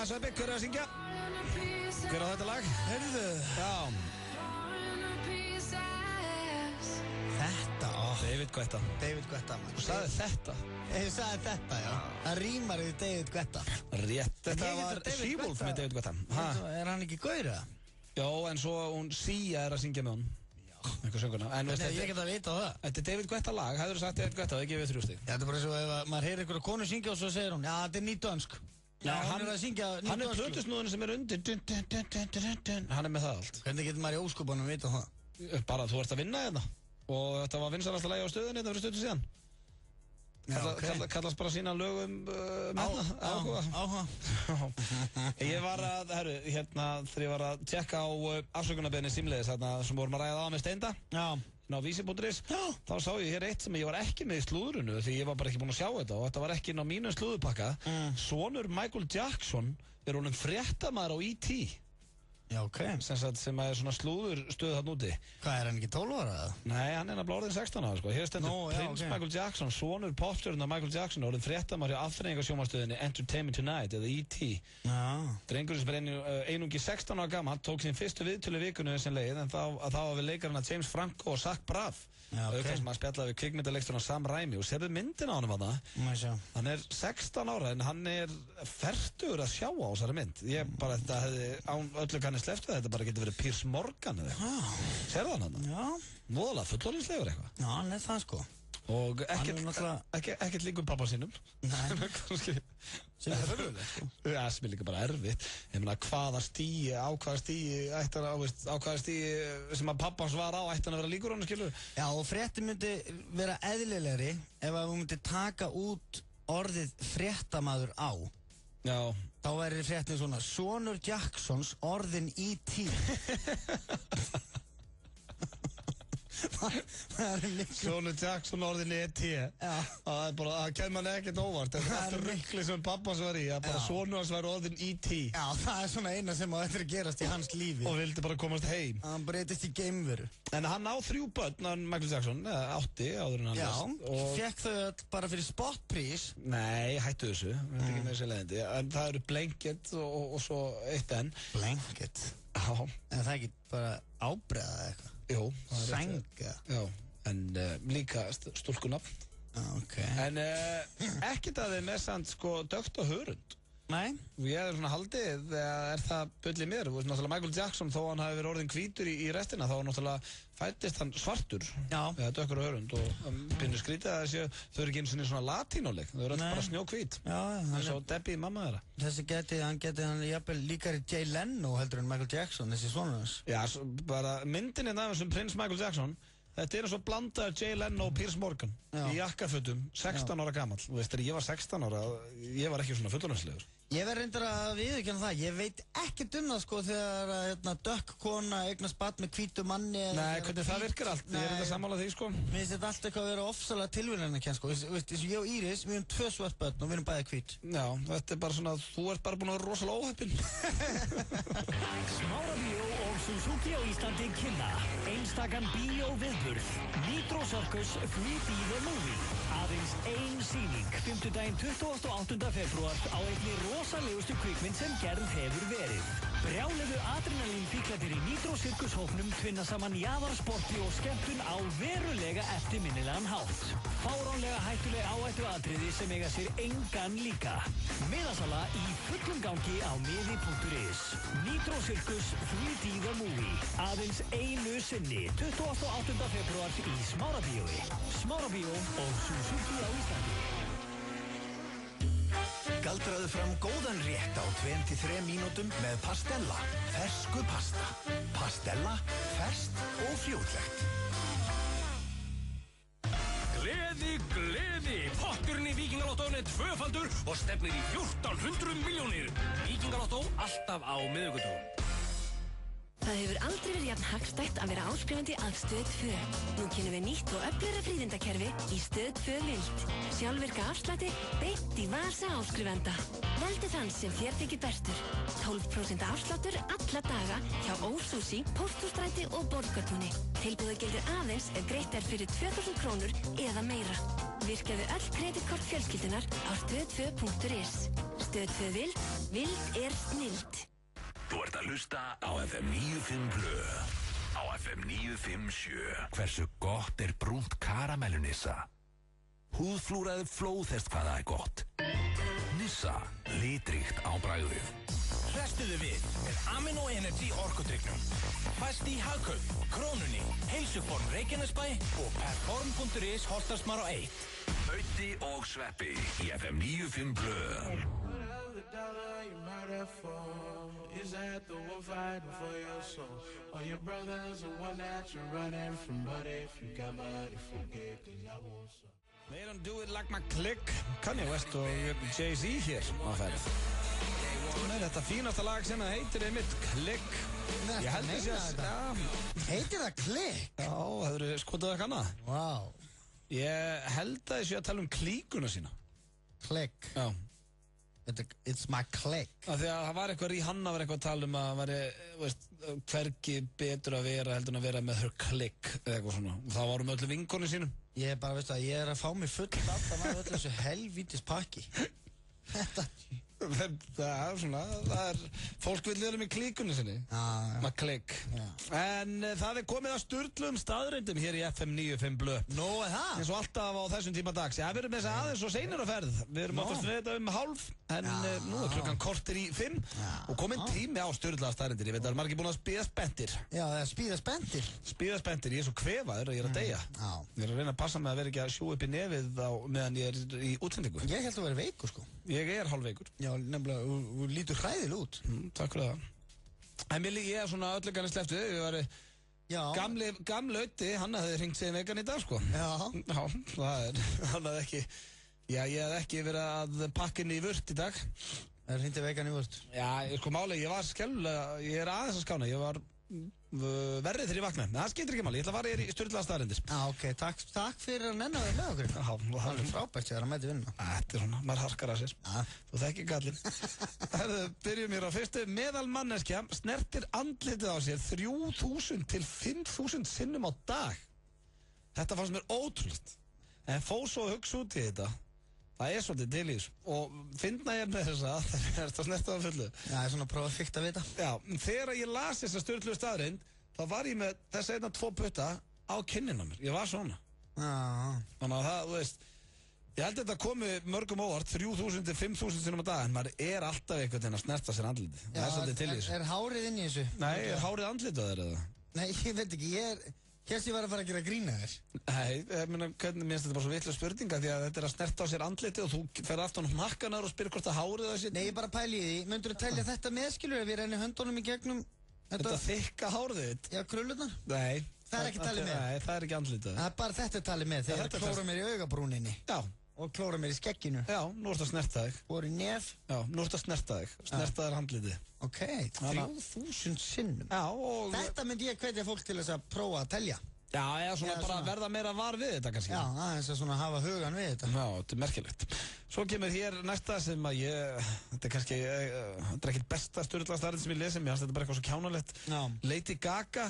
Sveppi, hver er að syngja? Hver á þetta lag? Heyrðu? Já. Þetta, David Guetta. David Guetta, maður. Þú sagði þetta? Ég sagði þetta, já. Það rímar yfir David Guetta. Rétt, þetta var She-Wolf með David Guetta. Er hann ekki gaur, eða? Já, en svo hún Sia að syngja með hún. Eitthvað sönguna. En veist, ég get að vita á það. Þetta er David Guetta lag, hefur þú sagt David Guetta, það gefið 3 stig. Já, þetta er bara eins og ef maður heyrir einhverja konu syngja og svo segir hún, já, þetta er nýdönsk. Já, hann er að syngja nýdönsk. Hann er plötusnúðin sem er undir, hann er með það allt. Hvernig getur maður í óskupunum vita það? Bara þú ert að vinna þetta. Og þetta var vinsalasta lagi á stöðunni, þetta fyrir stöðu síðan. Kallast bara sína lögum áhuga. Ég var að, þegar ég var að tjekka á afsökunarbeðinni símleiðis sem vorum að ræða á með Steinda á vísi.is, þá sá ég hér eitt sem ég var ekki með í slúðrunu því ég var bara ekki búinn að sjá þetta og þetta var ekki inn á mínum slúðupakka. Sonur Michael Jackson er honum fréttamaður á E.T. Já, ok. Sem er svona slúðurstöð þarna úti. Hvað, er hann ekki 12 ára eða? Nei, hann er nefnilega orðin 16 ára, sko. Hér stendur Prins Michael Jackson, sonur popstjörnunnar Michael Jackson, orðin fréttamaður hjá afþreyingarsjónvarpsstöðinni Entertainment Tonight, eða E.T. Drengurinn sem er einungi 16 ára gamall, tók sín fyrstu viðtölu í vikunni sem leið, en þá var við leikarana James Franco og Zach Braff. Aukast sem að spjallaði við kvikmyndaleikstjórann Sam Raimi og sérðu myndin á honum þarna. Hann er 16 ára en hann er fertugur að sjá á þessari mynd. Ég bara, þetta hefði án öllu kannið sleppt þetta bara getur verið Piers Morgan eða eitthvað. Sérðu hann þarna? Já. Voðalega fullorðinslegur eitthvað. Já, hann er það sko. Og ekkert líkum pappa sínum. Nei. Sem er förðuleg sko. Já, sem er líka bara erfitt. Ég meina, á hvaða stíi sem að pappans var á ætti hann að vera líkur honum, skilur? Já, og frétti myndi vera eðlilegri ef að hún myndi taka út orðið fréttamaður á. Já. Þá væri fréttin svona, sonur Jacksons orðin E.T. Sonur Jackson orðin E.T. Það er bara, það kemur mann ekkert óvart. Það er alltaf ruggli sem pappas var í, að bara sonur hans var orðin E.T. Já, það er svona eina sem á eftir að gerast í hans lífi. Og vildi bara komast heim. Hann breytist í geimveru. En hann á 3 börn, Michael Jackson, eða 8 áður en hann lest. Já, fekk þau öll bara fyrir spotprís. Nei, hættu þessu, þetta er ekki með þessi leiðindi. En það eru Blanket og svo eitt enn. Blanket? Já. En það er ekki bara ábreiða eða eitthvað? Jú. Sænga? Já, en líka stúlkunafn. Ok. En ekkert að þeim er samt sko dökkt á hörund. Nei. Ég er svona haldið, er það bullið mér? Þú veist náttúrulega Michael Jackson, þó hann hafi verið orðin hvítur í restina, þá náttúrulega fættist hann svartur. Já. Eða dökkur á hörund og pinnur skrítið að þau eru ekki eins og svona latínuleg, þau eru öll bara snjóhvít. Já. Það er svo Debbie mamma þeirra. Þessi hann jafnvel líkari Jay Leno heldur en Michael Jackson, þessi sonur hans. Já, bara myndin hérna af þessum prins Michael Jackson, þetta er eins og blandaður Jay Leno og Piers Morgan í jakkafötum, 16 ára gamall. Þú veist, þegar ég var 16 ára, ég var ekki svona fullorðinslegur. Ég verð reyndar að viðurkenna það, ég veit ekkert um það sko þegar dökk kona eignast barn með hvítu manni. Nei, hvernig það virkar allt, ég er þetta sammála því sko. Mér finnst þetta alltaf eitthvað að vera ofsalega tilvíðanarkennt sko, veist, ég og Íris, við erum 2 svart börn og við erum bæði hvít. Já, þetta er bara svona, þú ert bara búin að vera rosalega óheppin. Smárabíó og Suzuki á Íslandi kynna einstakann bíóviðburð Nitro Circus 3D The Movie. Aðeins ein sýning, 5. febrúar á einni rosalegustu kvikmynd sem gerð hefur verið. Brjáluðu adrenalínfíklarnir í Nitro Circus hópnum tvinna saman jaðarsporti og skemmtun á verulega eftirminnilegan hátt. Fáránlega hættuleg áhættuatriði sem eiga sér engan líka. Miðasala í fullum gangi á miði.is. Nitro Circus 3D The Movie. Aðeins einu sinni, 28. febrúar í Smárabíói. Smárabíó og Suzuki á Íslandi. Galdraðu fram góðan rétt á 23 mínútum með Pastella. Fersku pasta. Pastella, ferskt og fljótlegt. Gleði, gleði! Potturinn í Víkingalottóinu er 2-faldur og stefnir í 1400 milljónir. Víkingalotto alltaf á miðvikudögum. Það hefur aldrei verið jafn hagstætt að vera áskrifandi að Stöð 2. Nú kynum við nýtt og öflugra fríðindakerfi í Stöð 2 Vild. Sjálfvirka afslætti beint í vasa áskrifenda. Veldu þann sem þér þykir bestur. 12% afsláttur alla daga hjá Ósushi, Pósthússtræti og Borgartúni. Tilboðið gildir aðeins ef greitt er fyrir 2000 krónur eða meira. Virkjaðu öll kreditkort fjölskyldunar á stöð2.is. Stöð 2 Vild. Vild er snilld. Þú ert að hlusta á FM 95 Blö. Á FM 957. Hversu gott er brúnt karamellu Nissa? Húðflúraði flóðhest hvað það er gott. Nissa, litríkt á bragðið. Hrestuðu við með Amino Energy orkudrykknum. Fæst í Hagkaup, Krónunni, Heilsuform Reykjanesbæ og Perform.is Holtarsmar á 1. Bauti og Sveppi í FM 95 Blöð. Whatever dollar you murder for, is that the one fighting for your soul? Or your brother's the one that you're running from? But if you got money, forget, 'cause I won't so. They don't do it like my click. Kanye West og Jay-Z hér á ferð. Þetta fínasta lag sem heitir einmitt Click. Ég held heitir það Click? Já, það eru skotað eitthvað annað. Wow. Ég held að ég sé að tala klíkuna sína. Click? Já. It's my click. Af því að það var eitthvað Rihanna var eitthvað að tala að það væri hvergi betur að vera heldur en að vera með her click eða eitthvað svona. Og það vorum öllu vinkonum sínum. Ég er bara, veistu að ég er að fá mig full aftan af öllu þessu helvítis pakki. Þetta það er svona, fólk vil vera með klíkunni sinni. Með klikk. En það er komið að sturglum staðreyndum hér í FM 95 Blöð. Nó, það? Eins og alltaf á þessum tíma dags. Já, við erum með þess aðeins og seinir á ferð. Við erum oftast með þetta 4:30, en nú er klukkan korter í 5 og kominn tími á sturglaða staðreyndir. Ég veit að það er margir búin að spíða spenntir. Já, það er spíða spenntir. Spíða spenntir, ég er svo kvefaður að ég er að deyja. Ég er að reyna að passa með að vera ekki að sjú upp í nefið meðan ég er í útsendingu. Ég held að vera veikur, sko. Ég er hálfveikur. Já, nefnilega, þú lítur hræðilega út. Takk fyrir það. En ég er svona ölluganir sleftu. Gamli Ötti, hann hafði hringt sig vegan í dag, sko. Já. Já, hann hafði ekki. Já, ég hafði ekki verið að pakka inn í vört í dag. Það hringti vegan í vört? Já, sko máli, ég var skellulega, ég er aðeins að skána, ég var verrið þegar ég vaknaði. En það skiptir ekki máli, ég ætla að fara í sturglaða staðreyndir. Ok, takk fyrir að nenna þig með okkur. Já, það er frábært að mæti vinna. Þetta er svona, maður harkar að sér. Þú þekkir gallin. Byrjum hér á fyrstu. Meðalmanneskja snertir andlitið á sér 3.000 til 5.000 sinnum á dag. Þetta fannst mér ótrúlegt. En fór svo að hugsa út í þetta. Það er svolítið til í þessu. Og finna ég með þess að það er að snerta á fullu. Já, það er svona að prófa að fikta við þetta. Já, þegar ég las þessa sturgluðu staðreynd, þá var ég með þessa 1-2 putta á kinnina mér. Ég var svona. Já. Þannig að það, þú veist, ég held að þetta komi mörgum óvart, 3.000 til 5.000 sinnum á dag, en maður er alltaf einhvern veginn að snerta sér andlitið. Það er svolítið til í þessu. Er hárið inn í þessu? Nei, er hárið andlitið á þér eða? Nei, ég veit ekki, Hérst ég var að fara að gera grína þér. Nei, mér finnst þetta bara svo vitlaug spurninga því að þetta er að snerta á sér andlitið og þú fer aftan um hnakkanar og spyrir hvort það hárið það sér. Nei, ég bara pæli í því. Myndur þú telja þetta með, skilur, ef ég renni höndunum í gegnum þetta þykka hárið þitt? Já, krullunar? Nei. Það er ekki talið með? Nei, það er ekki andlitið. Það er bara þetta talið með þegar það klóra mér í augabrúninni. Já. Og klóra mér í skegginu. Já, nú ertu að snerta þig. Og í nef. Já, nú ertu að snerta þig. Snerta þér handlitið. Ok, 3.000 sinnum. Já, og þetta myndi ég hvetja fólk til þess að prófa að telja. Já, eða svona bara verða meira var við þetta kannski. Já, aðeins að svona hafa hugan við þetta. Já, þetta er merkilegt. Svo kemur hér næsta sem að þetta er kannski, þetta er ekkert besta sturglaða staðreynd sem ég lesi, mér finnst þetta bara eitthvað svo kjánalegt. Já. Lady Gaga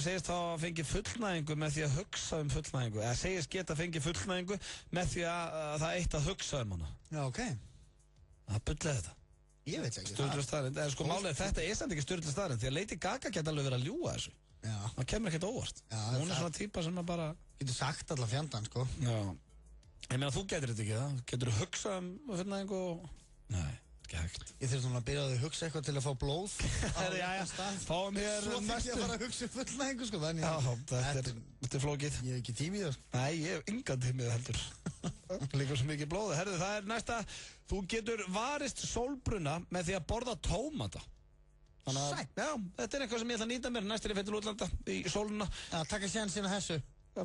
segist þá að fengi fullnægingu með því að hugsa fullnægingu, eða segist geta að fengi fullnægingu með því að það eitt að hugsa hana. Já, ok. Það bullið þetta. Ég veit ekki. Sturglaða staðreynd, eða sko málið þetta er samt ekki sturglaða staðreynd, því að Lady Gaga geta alveg verið að ljúga þessu. Já. Það kemur ekkert óvart. Já, hún er svona típa sem að bara getur sagt alla fjandann, sko. Já. Ég meina þú getur þetta ekki það. Getur þú hugsað fullnægingu og nei, ekki hægt. Ég þurfti svona að byrja að hugsa eitthvað til að fá blóð. Jæja, fáum hér svo þurfti ég að fara að hugsa fullnægingu, sko. Já, þetta er flókið. Ég hef ekki tími í það, sko. Nei, ég hef engan tími í það heldur. Líka svo mikið blóð. Herðu, það er næsta. Þú getur varist sólbruna með því að borða tómata. Sætt? Já, þetta er eitthvað sem ég ætla að nýta mér næstir ég fyrir útlanda í sóluna. Já, taka sénsinn á þessu.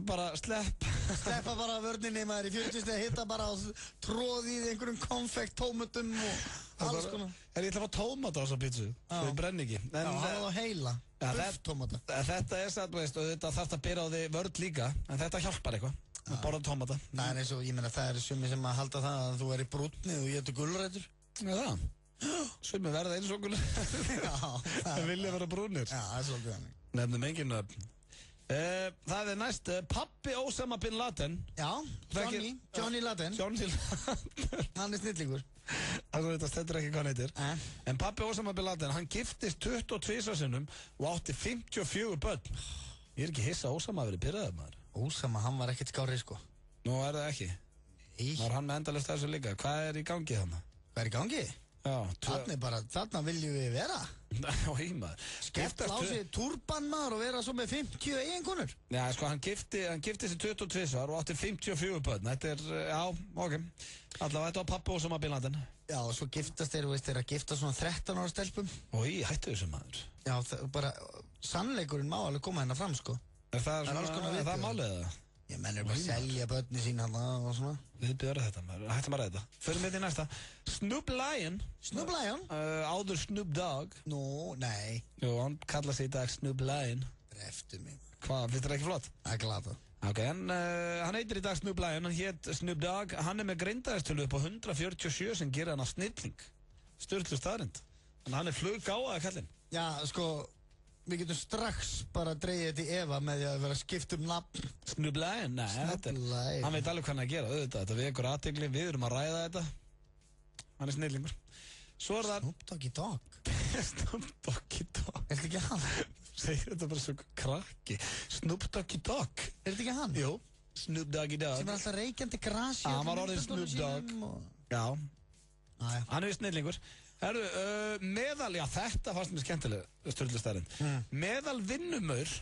Bara Sleppa bara vörninni maður í 40 steg, hitta bara og tróði í einhverjum konfekt, tómatum og alls konar. Ég ætla að fá tómata á þessa pítsu, svo ég brenn ekki. Já, það var heila, bufftómata. Þetta er satt, veist, og þetta þarf að byrja á því vörn líka, en þetta hjálpar eitthvað. Að borða tómata. Það er eins og, ég meina, það er sumi sem að halda það að þú er í brúnni og getur gulrætur. Já, það. Sumi verða eins og gulrætur. Já. Það vilja vera brúnir. Já, það er svolítið þannig. Nefnum engin nöfn. Það er næst Pabbi Osama Bin Laden. Já, Johnny Laden. Johnny Laden. Hann er snillingur. Þetta stendur ekki hvað hann heitir. En Pabbi Osama Bin Laden, hann giftist 22 sinnum og átti 54 börn. Ég er ekki hissa að Osama hafi verið pirraður maður. Osama, hann var ekkert skárið, sko. Nú er það ekki. Var hann með endalaust þessu líka. Hvað er í gangi þannig? Hvað er í gangi? Þarna viljum við vera. Skella á sig turban maður og vera svo með 50 eiginkonur. Já, sko, hann gifti sig 22 og átti 54 börn. Þetta ok. Allavega, þetta var pappi Ósama bin Laden. Já, og svo giftast þeir að gifta svona 13 ára stelpum. Hættu þessu maður. Já, bara sannleikurinn má alveg koma hérna fram, sko. Er það málið það? Ég mennir bara að selja börni sín hann og svona. Við byrjum þetta maður, hættum að ræða þetta. Förum við til næsta. Snoop Lion. Áður Snoop Dogg. Nei. Jú, hann kallaði sig í dag Snoop Lion. Dreftu mig. Hvað, finnst þetta ekki flott? Það glata. Ok, hann heitir í dag Snoop Lion, hann hét Snoop Dogg. Hann með greindaðistölu upp á 147 sem gerir hann að snilling. Sturlu staðrind. Þannig hann fluggáaða kallinn. Já, sko, við getum strax bara dreigið þetta í efa með því að vera skipt nafn. Snoop Lion? Nei, hann veit alveg hvað hann að gera, þetta vekur athygli, við erum að ræða þetta. Hann er snillingur. Svo er það... Snoop Doggy Dogg. Snoop Doggy Dogg. Er þetta ekki hann? Segir þetta bara svo krakki. Snoop Doggy Dogg. Er þetta ekki hann? Jú, Snoop Doggy Dogg. Sem er alltaf reykjandi grasi. Hann var orðið Snoop Dogg. Já. Hann er snillingur. Herru, þetta fannst mér skemmtilega stjórnlistærin. Meðal vinnumaur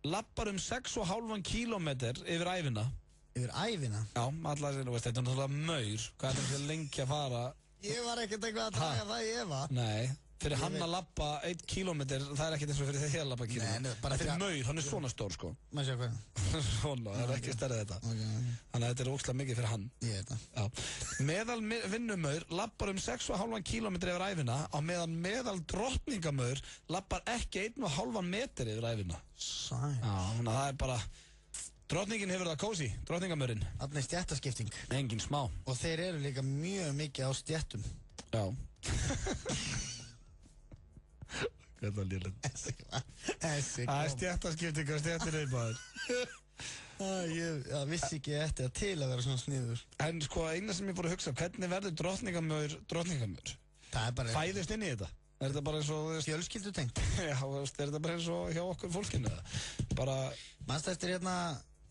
lappar 6,5 kílómetr yfir ævina. Yfir ævina? Já, allar þetta er náttúrulega maur. Hvað er þetta lengi að fara? Ég var ekkert eitthvað að draga það í efa. Nei, fyrir hann að lappa 1 kílómetr, það er ekkert eins og fyrir þegar að lappa kílómetr. Þetta er maur, hann er svona stór sko. Má sjá hvað. Svona, það er ekki stærrið þetta. Þannig að þetta er ógeðslega mikið fyrir hann. Ég veit það. Meðal vinnumaur lappar 6,5 kílómetr yfir ævina á meðan meðal drottningamaur lappar ekki 1,5 metr yfir ævina. Sæl. Já, þannig að það er bara... Drottningin hefur það kósi, drottningamörinn. Þarna er stjættaskipting. Engin smá. Og þeir eru líka mjög mikið á stjættum. Já. Hvað er lélegt? Það er stjættaskipting og stjættir einmaður. Ég vissi ekki eftir að til að vera svona sniður. En sko, eina sem ég fór að hugsa, hvernig verður drottningamör? Það er bara... Fæðist inn í þetta? Er þetta bara eins og... Fjölskyldutengt. Já, er þetta bara eins og hjá okkur fólkinu? Bara... Manstu eftir hérna...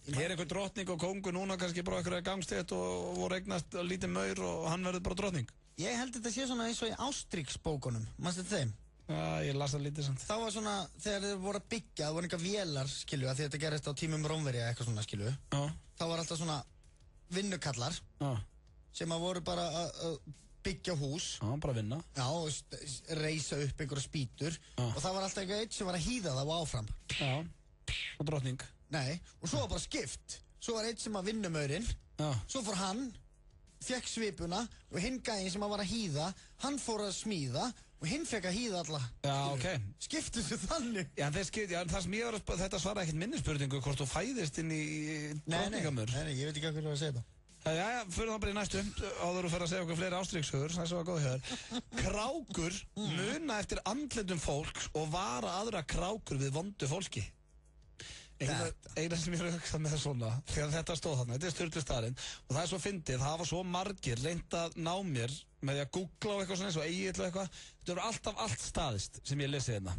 Hér einhver drottning og kongur núna kannski bara einhverja gangstétt og voru eignast lítið maur og hann verður bara drottning. Ég held þetta sé svona eins og í Ástríksbókunum. Manstu eftir þeim? Já, ég las það lítið samt. Þá var svona, þegar þeir voru að byggja, það voru einhver vélar, skilju, að því þetta gerist á tímum Rómverja eitthvað svona, skilju. Já. Þá var alltaf svona vinnukallar. Já. Sem að voru bara að byggja hús. Já, bara vinna. Já, og reisa upp einhverja spýtur. Og það var alltaf einhver eitt sem var að hýða það og áfram. Já, og drottning. Nei, og svo var bara skipt. Svo var eitt sem að vinnumaurinn. Já. Svo fór hann, fekk svipuna og hinn gæinn sem að var að hýða, hann fór að smíða og hinn fekk að hýða alla. Já, ok. Skiptu þessu þannig. Já, það sem ég var að spara, þetta svara ekkert minnispurningu hvort þú fæðist inn í drottningamör. Nei, ég veit ekki hvað þú var að segja það. Jæja, fyrir það bara í næstu, áður þú fyrir að segja okkur fleiri ástríkshögur, það er svo góð hér. Krákur muna eftir andlitum fólks og vara aðra krákur við vondu fólki. Eina sem ég er að hugsa með svona, þegar þetta stóð þarna, þetta er Sturlu staðrind og það er svo fyndið, það hafa svo margir reynt að ná mér með því að googla og eitthvað svona eins og Egill og eitthvað, þetta eru alltaf allt staðist sem ég lesi hérna,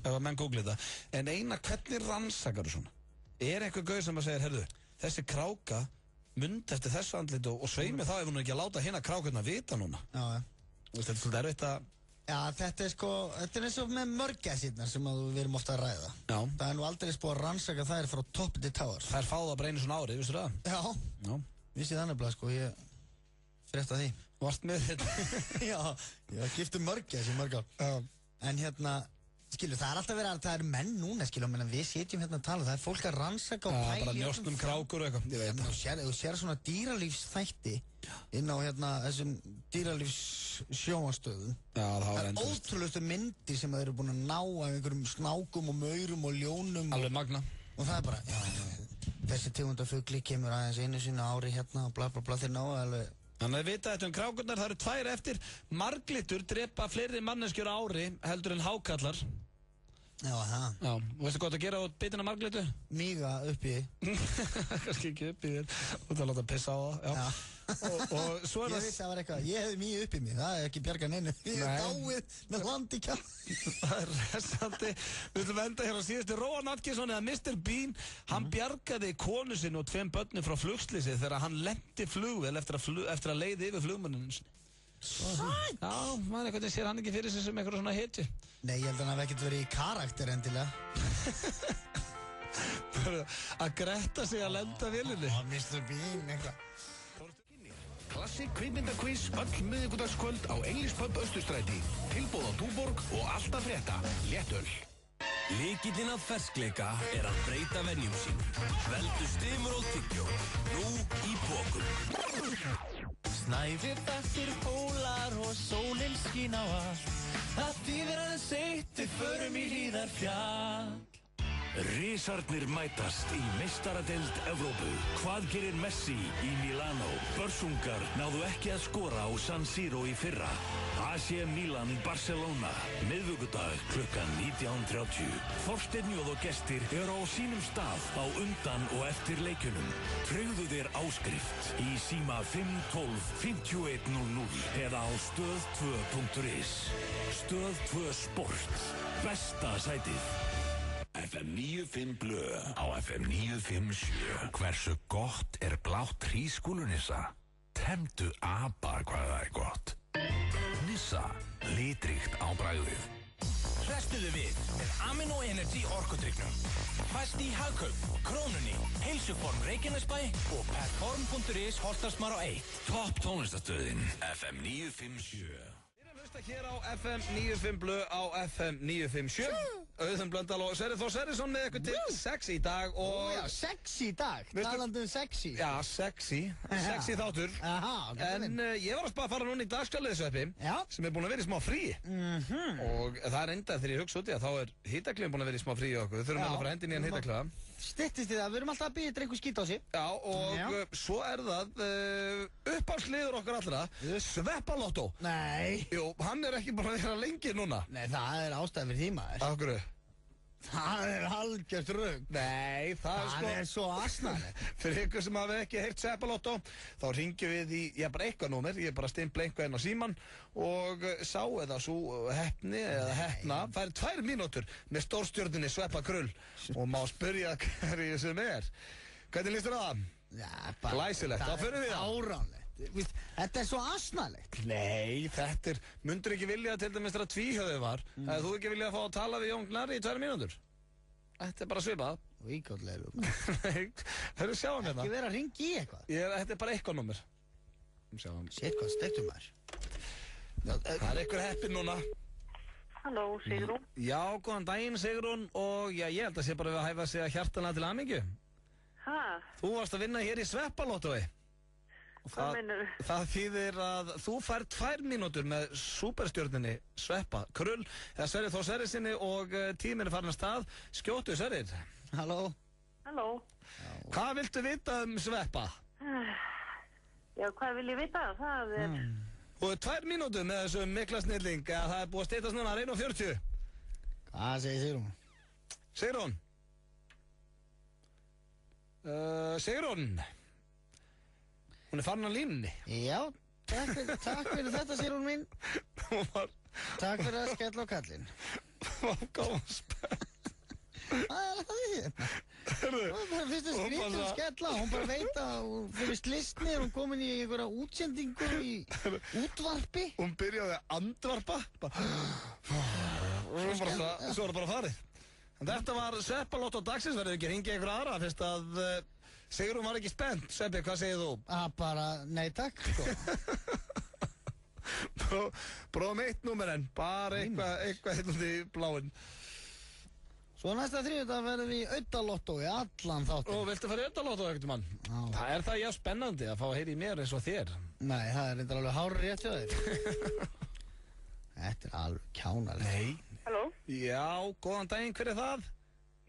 ef að menn googla þetta, en eina hvernig rannsakar þú svona? Er eitthvað gauð sem að segja, herðu, þessi kráka myndi eftir þessu andlit og sveimi þá ef hún ekki að láta hérna krákurna vita núna. Já. Þetta er svolítið erfitt að... Já, þetta er sko, þetta er eins og með mörgæsirnar sem við erum ofta að ræða. Já. Það er nú aldrei búið að rannsaka þær frá toppi til táar. Þær fá það bara einu svona ári, vistu það? Já. Vissi þannig bara, sko, ég frétta því. Varst með þetta? Já, ég gifti mörgæs í mörg ár. Já. En hérna, skilu, það er alltaf verið að það eru menn núna, skilu, menn við sitjum hérna að tala, það er fólk að rannsaka og pæli. Já, bara njóstum krákur og eitthvað, ég veit það. Þú sér svona dýralífsþætti inn á hérna þessum dýralífssjónvastöðum. Já, það er ótrúlegustu myndir sem þeir eru búin að ná af einhverjum snákum og maurum og ljónum. Alveg magna. Og það er bara, já, þessi tegundafugli kemur aðeins einu sinna ári hérna og bla bla bla, þeir ná alveg. Þannig að vita þetta krákurnar, það eru 2 eftir. Marglitur drepa fleiri manneskjur ári heldur en hákallar. Já, það. Já, og veistu hvað það gera á bitina marglitu? Míga upp í þið. Kannski ekki upp í þér, út að láta pissa á það. Já. Og svo er það... Ég vissi að það var eitthvað, ég hefði mýg upp í mig, það er ekki bjarga neinu. Ég er dáið með landi kjall. Það er resandi. Við ætlum að enda hér á síðustu. Róan Atkinson eða Mr. Bean, hann bjargaði konu sinni og 2 börnum frá flugslýsi þegar hann lenti flugvél eftir að leiði yfir flugmanninu sinni. Sæt! Já, maður einhvern veginn sér hann ekki fyrir sig sem eitthvað svona hetju. Nei, ég held að hann hef ekkert verið í karakter endilega. Að gretta sig að lenda vélinni. Mr. Bean, eitthvað. Klassik kvikmyndakviss öll miðvikudagskvöld á English-pub Austurstræti. Tilboð á Túborg og alltaf frétta. Léttöl. Lykillinn að ferskleika að breyta venjum sín. Veldu Stimurol tyggjó. Nú í pokum. Snæfellsir hólar og sólin skín á allt. Það þýðir aðeins eitt, við förum í Hlíðarfjall. Risarnir mætast í meistaradeild Evrópu. Hvað gerir Messi í Milano? Börsungar náðu ekki að skora á San Siro í fyrra. AC Milan Barcelona. Miðvikudag klukkan 19:30. Þorsteinn Jóð og gestir eru á sínum stað á undan og eftir leikjunum. Tryggðu þér áskrift í síma 512 5100 eða á stöð2.is. Stöð 2 Sport. Besta sætið. FM 95 Blö á FM 957. Hversu gott blátt hrísskúlunissa? Temdu apa hvað það gott. Nissa, litríkt á bragðið. Hrestuðu við með Amino Energy orkudrykknum. Fæst í Hagkaup, Krónunni, Heilsuform Reykjanesbæ og Perform.is Holtarsmár á 1. Topp tónlistastöðin FM 957. Hér á FM 95 Blö á FM 957. Auðun Blöndal og Sverrir Þór Sverrisson með eitthvað til sexy í dag og... Já, sexy í dag, talandi sexy. Já, sexy þáttur. Aha, en ég var að fara núna í dagskrárliðsveppi sem búin að vera í smá frí. Og það enda þegar ég hugsa út í að þá hitaklefin búin að vera í smá frí í okkur. Við þurfum að fara að hendi nýjan hitaklefa. Styttist í það, við erum alltaf að byggja einhver skít á sig. Já, og svo það uppáhaldsliður okkar allra, Sveppalottó. Nei. Jú, hann ekki búin að vera lengi núna. Nei, það ástæðan fyrir því maður. Af hverju? Það algjört rugg. Nei, það svo asnalegt. Fyrir ykkur sem hafi ekki heyrt Sveppalottó, þá ringjum við í bara eitthvað númer, ég bara stimpla einhvað inn á síman og sá eða svo heppni eða heppna fær 2 mínútur með stórstjörnunni Sveppa Krull og má spyrja hverju sem Hvernig líst þér á það? Já, bara... Glæsilegt, þá förum við það. Áránlegt. Þetta svo asnalegt. Nei, þetta mundur ekki vilja til dæmis þegar tvíhöfði var að þú ekki vilja að fá að tala við Jón Gnarri í 2 mínútur. Þetta bara svipað. Víkóttlegur. Nei, hörru sjáum hérna. Ekki vera að ringi í eitthvað. Þetta bara eitthvað númer. Sjáum. Sér hvað stektum maður. Það einhver heppin núna. Halló, Sigrún. Já, góðan daginn Sigrún og ég held að sé bara við að hæfa sig að hjartanlega til hamingju. Hæ? Þú varst að vinna hér í Sveppalottói. Hvað meinur? Það þýðir að þú fær 2 mínútur með superstjörninni Sveppa Krull eða Sverrir Þór Sverrissyni og tíminn farin að stað. Skjótu Sverrir. Halló. Halló. Hvað viltu vita Sveppa? Já, hvað vil ég vita? Það Og 2 mínútur með þessum mikla snilling að það búið að styttast núna 1:40. Hvað segir Sigrún? Sigrún? Sigrún? Hún farin á línunni. Já, takk fyrir þetta Sigrún mín. Takk fyrir að skella á kallinn. Hvað gáðum spennt. Það því. Það finnst það skrítið að skella. Hún bara veit að hún fyrir slistni hún komin í einhverja útsendingu í útvarpi. Hún byrjaði að andvarpa. Svo var það bara farið. En þetta var Sveppalottó dagsins, verður ekki hringið einhver aðra fyrst að Sigrún var ekki spennt. Sveppi, hvað segir þú? Bara nei takk, sko. Prófum 1 númer enn, bara eitthvað hérna í bláinn. Svo næsta þriðjudag verðum við í Audalottó í allan þáttin. Og viltu fara í Audalottó ekkert mann? Það já spennandi að fá að heyra í mér eins og þér. Nei, það reyndar alveg hárið rétt hjá þér. Þetta alveg kjánalegt. Nei. Halló? Já, góðan daginn, hver það?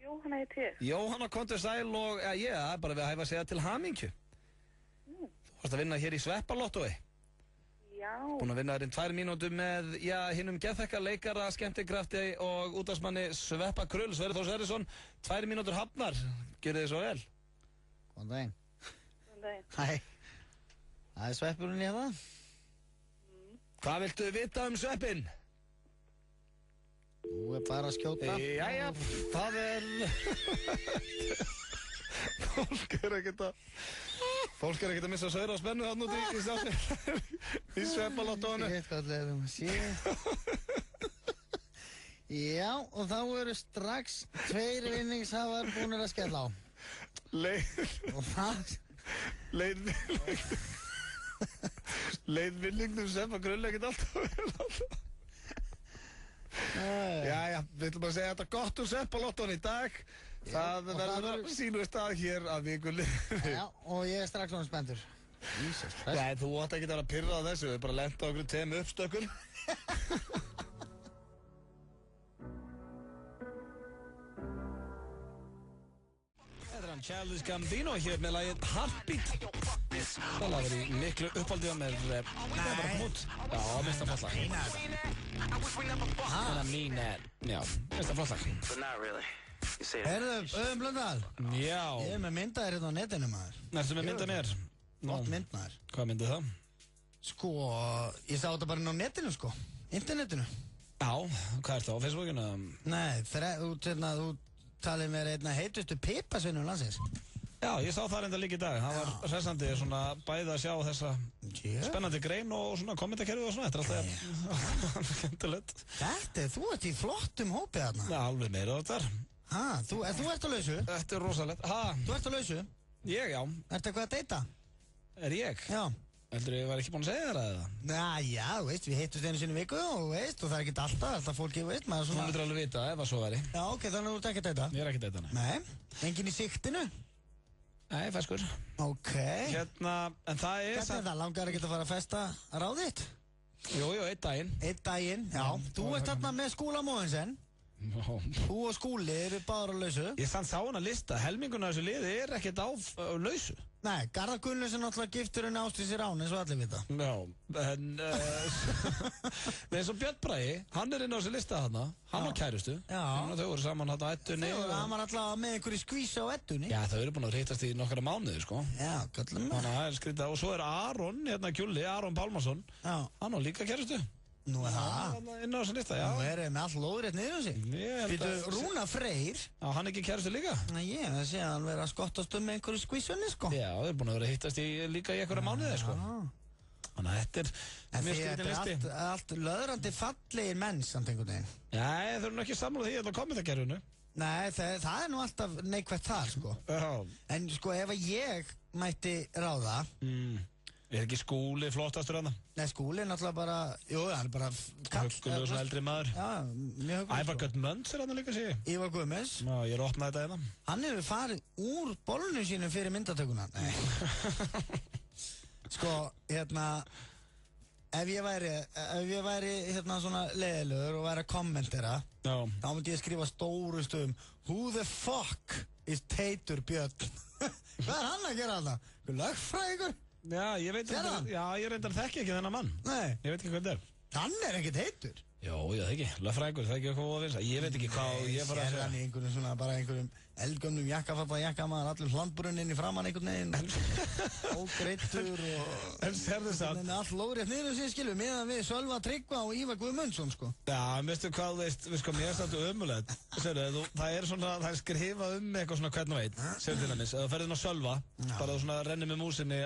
Jóhanna heiti ég. Jóhanna, komdu sæl og það bara við að hæfa að segja til hamingju. Þú varst að vinna hér í Sveppalottói. Já. Búin að vinna þér 2 mínútur með, hinnum geðþekka leikara, skemmtikrafti og útvarpsmanni Sveppa Krull, Sverrir Þór Sverrisson. 2 mínútur hafnar, gjörðu þið svo vel. Góðan daginn. Góðan daginn. Hæ. Það Sveppurinn í það. Hvað viltu vita Sveppinn? Þú bara að skjóta. Jæja, það fólk ekkert að Fólk ekkert að missa saura og spennu þarna út í stafni. Í sveppalottóinu. Shit. Já, og þá eru strax 2 vinningshafar búinir að skella á. Og það... Leiðvinningum Sveppa grunlega ekkert alltaf vel. Jæja, við ætlum að segja þetta gott úr sveppalottóinu í dag. Það verður sínu stað hér að vikunni. Já, og ég strax svona spenntur. Nei, þú átt ekki að pirra á þessu, við bara lenda okkur 2 uppstökkum. Þetta er hann Childish Gambino hér með lagið Heartbeat. Það lagur í miklu uppáldið með bara komút. Já, mista flott lag. Mínat. Já, mista flott lag. Herðu, Blöndal. Já. Ég er með myndaðir hérna á netinu, maður. Ertu með mynda mér? Flott mynd, maður. Hvað myndið það? Sko, ég sá þetta bara inn á netinu, sko. Internetinu. Já, hvað er það á Facebookinu? Nei, þú talið mér einna heitustu pipasvinnum landsins. Já, ég sá það reynda líka í dag. Það var hressandi svona bæði að sjá þessa spennandi grein og svona kommentakerfi og svona. Þetta er alltaf skemmtilegt. Þú ert í flottum hópi þarna. Já, alveg meira á þetta. Þú ert á lausu? Þetta er rosalegt. Þú ert á lausu? Ég, já. Ertu eitthvað að deyta? Er ég? Já. Heldur ég var ekki búinn að segja þér eða? Já, þú veist, við hittust einu sinni í viku og veist, og það er ekkert alltaf fólki, veist, maður svona... Þú myndir alveg vita ef það svo væri. Já, ok, þannig að þú ert ekki að deyta? Ég er ekki að deyta, nei. Engin í siktinu? Nei, ferskur. Ok. Hérna, en það er... Hvernig er það? Langar ekki að fara að festa ráðitt? Jú, einn daginn. Einn daginn, já. Þú ert þarna með Skúla Mogensen. Þú og Skúli eru báðar á lausu. Ég sann sá hann að lista, helminguna af þessu liði er ekkert á lausu. Nei, Garðar Gunnlaugsson náttúrulega gifturinn Ásdísi Rán eins og allir vita. Já, en eins og Björn Bragi, hann er inn á þessu lista hann á kærustu. Já. Þau voru saman hann á Eddunni. Hann var alltaf með einhverju skvísa á Eddunni. Já, þau eru búin að hittast í nokkra mánuði, sko. Já, kallum með. Þannig að það er skrítið. Og svo er Aron, hérna Kjulli, Aron Pálmarsson. Já. Hann á líka kærustu. Nú er það. Inn á þessu lista, já. Nú er með all lóðrétt niður á sig. Býtu, Rúna Freyr. Já, hann ekki kærustu líka. Nei, ég sé að hann verið að skottast með einhverju skvísunni, sko. Já, þau eru búin að vera að hittast líka í einhverja mánuði, sko. Þannig að þetta er mjög skrítið listi. En allt löðrandi fallegir menn samt einhvern veginn. Nei, þau eru nú ekki sammála því að það komið það kerfinu. Nei, það er nú alltaf neikvægt þar, sko. Já. En sko, ef ég mætti ráða... Er ekki Skúli flottastur hana? Nei, Skúli er náttúrulega bara... Jú, hann er bara... Höggulegur svona eldri maður. Já, mjög höggulegur. Ævar Guðmunds er hana líka, sé ég. Ívar Guðmunds. Já, ég er opnað þetta hérna. Hann hefur farið úr bollunum sínum fyrir myndatökuna. Nei. Sko, hérna... Ef ég væri hérna svona leiðilegur og væri að kommentera, þá myndi ég skrifa stóru stöðum Who the fuck is Teitur Björn? Hvað er hann að gera þarna? Lögfræðingur? Já, ég reyndar þekki ekki þennan mann. Nei. Ég veit ekki hvað þetta er. Hann er ekkert heitur. Jó, ég það ekki. Lögfræðingur, það er ekki eitthvað að vinsa. Ég veit ekki hvað ég bara að segja. Sér hann í einhverjum svona, bara einhverjum eldgömnum jakkafabba jakkamaður, allir hlandbrunnin í framann einhvern veginn. Ógreittur og... En sérðu það? Allt lóðrétt niður sem skilur, meðan við Sölva Tryggva og Ívar Guðmundsson, sko. Já, veistu hvað, við sko, mér er þetta ömulegt. Sérðu, það er svona, það er skrifað eitthvað svona hvern og einn. Sérðu til dæmis, ef þú ferðin á Sölva, bara þú svona rennir með músinni á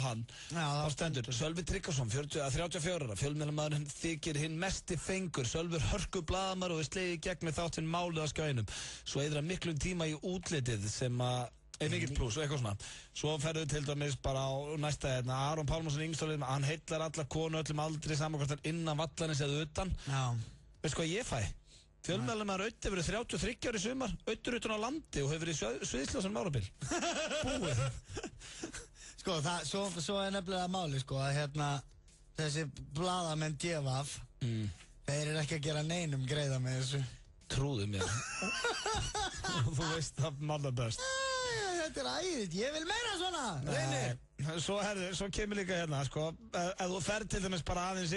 hann, þá stendur Sölvi Tryggvason, 34, fjölmiðlamaðurinn þykir hinn mesti fengur, Sölvur hörku blaðamar og er slegið gegn með þáttinn málið á skjænum. Svo eyðir hann miklum tíma í útlitið sem að er mikill plús og eitthvað svona. Svo ferðu til dæmis bara á næsta hérna, Aron Pálmarsson yngstólið, hann heillar alla konu öllum aldrei samankvæmstar innan vallanis eða utan. Já. Veistu hvað ég fæ? Fjölmiðlamaður Öddi hefur verið 33 ári í sumar, Öddur utan á landi og hefur verið í Sviðsljósan árabil. Búið. Sko, svo er nefnilega máli, sko, að hérna, þessi blaðamenn djefaf, þeir eru ekki að gera neinum greiða með þessu. Trúðu mér. Þú veist það manna best. Þetta er æðið, ég vil meira svona. Reynir. Svo kemur líka hérna, sko, ef þú ferð til dæmis bara aðeins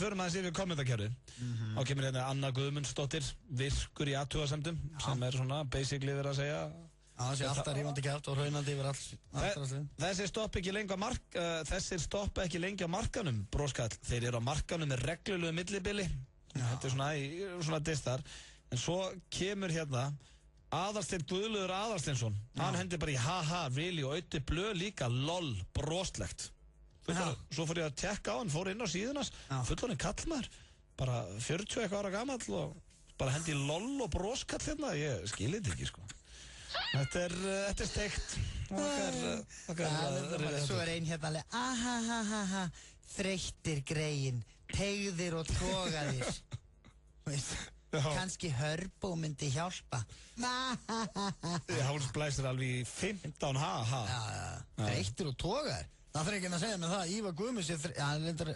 förum aðeins yfir kommentarkerfið. Þá kemur hérna Anna Guðmundsdóttir, virkur í athugasemdum, sem er svona basically verið að segja. Já, þessi alltaf rífandi kjátt og raunandi yfir allt. Þessir stoppa ekki lengi á markanum, broskall. Þeir eru á markanum með reglulegu millibili. Þetta er svona distar. En svo kemur hérna Aðalsteinn Guðlaugur Aðalsteinsson, hann hendi bara í haha, really, og Öddi Blöð líka, lol, broslegt. Svo fór ég að tekka á hann, fór inn á síðunas, fullorðinn kallmaður, bara 40 eitthvað ára gamall og bara hendi í lol og broskall hérna, ég skil þetta ekki, sko. Þetta er steikt. Svo ein hérna alveg, ahahaha, þreyttir greyin, teygðir og togaðir. Veist? Kanski Hörbo myndi hjálpa. Hún blæsir alveg í 15 ha. Þreyttur og togar. Það þarf ekki að segja með það, Ívar Guðmunds hann er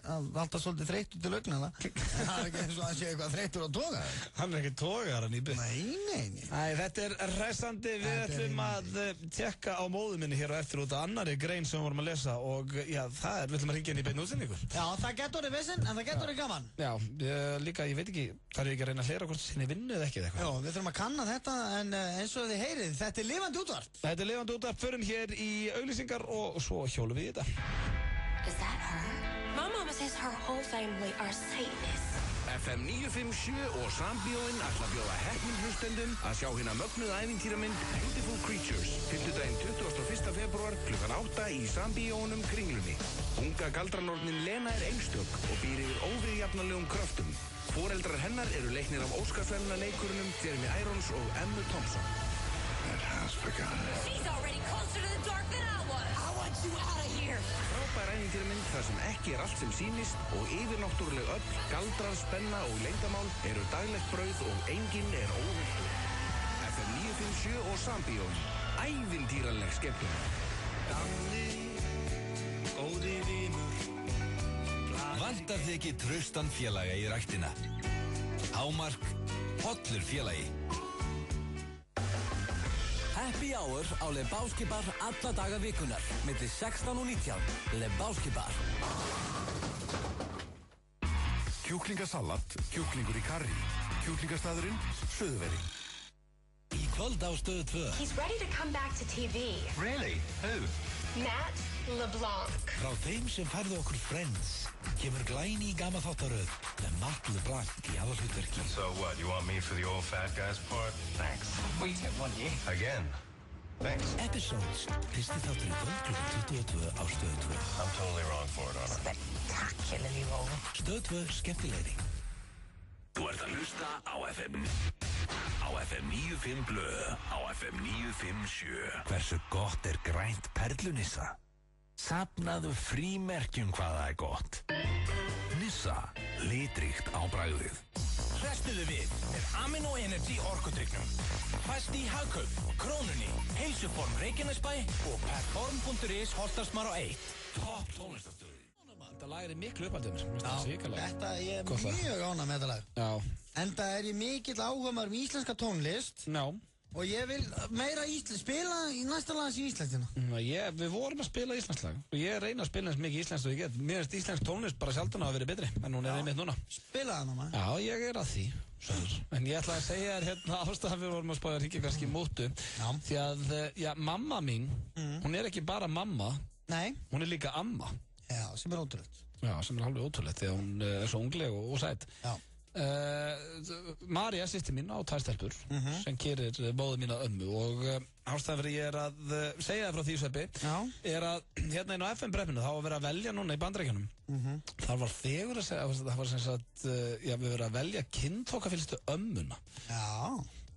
alltaf svolítið þreyttur til augnana. Það er ekki eins og hann sé eitthvað þreyttur og togar. Hann er ekki togar, hann í byrð. Nei. Þetta er hressandi, við ætlum að tjekka á móðu minni hér og eftir út af annari grein sem við vorum að lesa og já, við ætlum að ringja inn í beinni útsendingu. Já, það getur orðið vesen, en það getur orðið gaman. Já, líka, ég veit ekki, það er ekki að reyna að hlera hvort sinni vinnu eða ekki eða eitthvað. Já, við þurfum að kanna þetta, en eins og þið heyrið, þetta er lifandi útvarp. Þetta er lifandi útvarp, förum hér í auglýsingar og svo hjólum við í þetta. Is that her? My mama says her whole family are Satanists. FM 957 og Sambíóin ætla að bjóða heppnum hlustendum að sjá hérna mögnuð ævintýramynd Beautiful Creatures 21. febrúar klukkan 8 í Sambíónum Kringlunni. Unga galdranornin Lena er einstök og býr yfir óviðjafnalegum kröftum. Foreldrar hennar eru leiknir af Óskarsverðlaunaleikurnum Jeremy Irons og Emma Thompson. That has begun. She's already closer to the dark than I was. I want you out of here. Frábær ævintýramynd þar sem ekki er allt sem sýnist og yfirnáttúruleg öll, galdrar, spenna og leyndamál eru daglegt brauð og enginn er óhultur. FM 957 og Sambíón. Ævintýraleg skemmtun. Gamli, góði vinur. Vantar þig ekki traustan félaga í ræktina? Hámark, hollur félagi. Happy Hour á Lebowski Bar alla daga vikunar, milli 16 og 19. Lebowski Bar. Kjúklingasalat, kjúklingur í karrí, kjúklingastæðurinn, Suðveri. Í kvöld á Stöð 2. He's ready to come back to TV. Really? Who? Matt LeBlanc. Frá þeim sem færðu okkur Friends kemur glæni í gama þáttaröð með Matt LeBlanc í aðalhlutverki. So what, you want me for the old fat guys part? Thanks. We take one, yeah? Again. Thanks. Episodes. Fyrsti þáttur í kvöld klukkan 22 á Stöð 2. I'm totally wrong for it, aren't I? Spectacularly wrong. Stöð 2 skemmtilegri. Þú ert að hlusta á FM 95 Blö, á FM 957. Hversu gott er grænt perlunissa? Safnaðu frímerkjum hvað það er gott. Nissa, litríkt á bragðið. Hrestuðu við með Amino Energy orkudrykknum. Fæst í Hagkaup, Krónunni, Heilsuform Reykjanesbæ og Perform.is Holtarsmár á 1. Topp tónlistastöð. Þetta lag er miklu uppaldum. Þetta ég er mjög ánægð með þetta lag. Já. Enda er ég mikill áhugaður um íslenska tónlist. Já. Og ég vil meira spila í næsta lags í íslensina. Við vorum að spila íslensk og ég reyna að spila eins mikið íslenskt og ég get. Mér finnst íslensk tónlist bara sjaldan að vera betri, en hún er einmitt núna. Spila það núna? Já, ég er að því. En ég ætla að segja þér hérna ástæðan við vorum að spája að ríkja kannski mútu. Því að, mamma mín, hún er ekki bara mamma. Nei. Hún er líka amma. Já, sem er ótrúlegt. Já, sem er alveg ótrúlegt því að hún er svo ungleg og sæt. Já. Marja, systir mín á tæstelpur sem gerir móðu mína ömmu og ástæðan fyrir ég er að segja það frá því Sveppi er að hérna inn á FM-breppinu þá var verið að velja núna í Bandaríkjunum það var fegur að segja það var sem sagt, við verið að velja kynþokkafyllstu ömmuna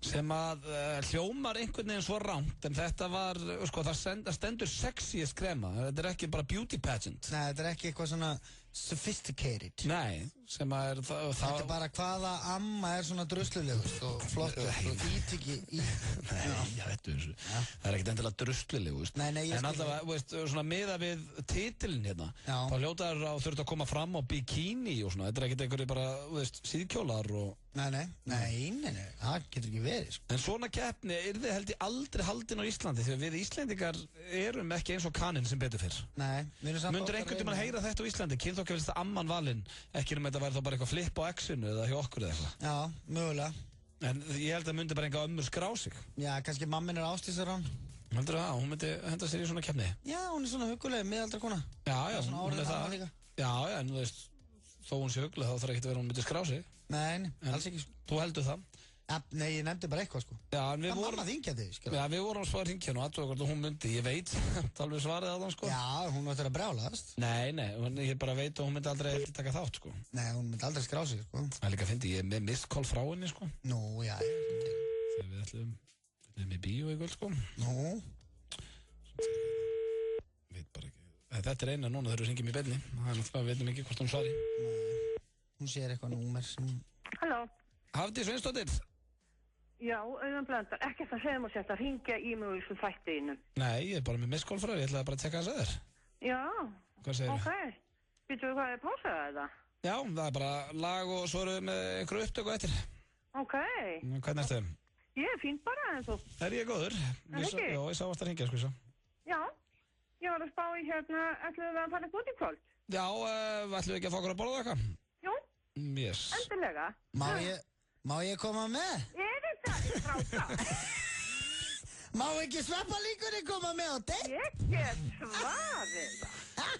sem að hljómar einhvern veginn svo rámt en þetta var, sko, það stendur sexiest krema, þetta er ekki bara beauty pageant. Nei, þetta er ekki eitthvað svona sophisticated. Nei, sem að þetta er bara hvaða amma er svona druslulegust og flottust og ít ekki í. Nei, ég veit þessu. Það er ekkert endilega druslulegust. Nei, ég skil. En allavega, veist, svona miða við titilin hérna, þá hljótaður á þurft að koma fram á bikini og svona, þetta er ekkert einhverju bara, veist, síðkjólar og... Nei, það getur ekki verið, sko. En svona keppni yrði held ég aldrei haldin á Íslandi því að við Íslendingar erum ekki eins og kaninn sem betur fyrr. Nei, við erum samt... Mundur einhvern tímann heyra þetta á Íslandi, kynþokkafyllsta amman valinn, ekki þetta væri þá bara eitthvað flip á X-inu eða hjá okkur eða eitthvað. Já, mögulega. En ég held að myndi bara enga ömmur skrá sig. Já, kannski mammin er Ásdísar hann. Heldur það, hún myndi henda sér í svona keppni? Já, hún er svona huguleg, miðaldra kona. Já, hún er það. Já, en þú veist, þó hún sé huguleg þá þarf ekki að vera hún myndi skrá sig. Nei, alls ekki. Þú heldur það. Nei, ég nefndi bara eitthvað, sko. Já, en við Það vorum... mamma þingja þig, skilur. Já, við vorum að hringja nú, aðtöða hvort hún myndi, ég veit, alveg svarið að hann, sko. Já, hún ætti að brjálast. Nei, ég bara veit að hún myndi aldrei taka þátt, sko. Nei, hún myndi aldrei skrá sig, sko. Það er líka að fyndi, ég er með mistkól frá henni, sko. Nú, já. Þegar við ætlum í bíó í kvöld, sko. Nú. Veit bara ekki. Þetta er eina núna þegar við hringjum í beinni. Það er náttúrulega, við veitum ekki hvort hún svari. Hún sér eitthvað númer sem... Halló. Hafdís Sveinsdóttir. Já, Auðun Blöndal, ekkert að segja mér sérst að hringja í mig úr þessum þættiðinu. Nei, ég er bara með mistkól frá þér, ég ætlaði bara að tekka þess að þér. Já. Hvað segir Ok. Býtum við hvað er pásaðið þetta? Já, það er bara lag og svo erum við með einhverju upptöku eftir. Ok. Hvernig ertu? Ég er fínt bara eins og... Er ég góður? ekki? Já, ég sá að hringja, sko. Já. Ég var að spá í ætlum við að fara út í kvöld? Já, ætlum við ekki að fá okkur að borða eitthvað? Jú. Yes. Endilega. Má ég koma með? Er þetta frábært? Má ekki Sveppa líkunni koma með á date? Ég get svarið.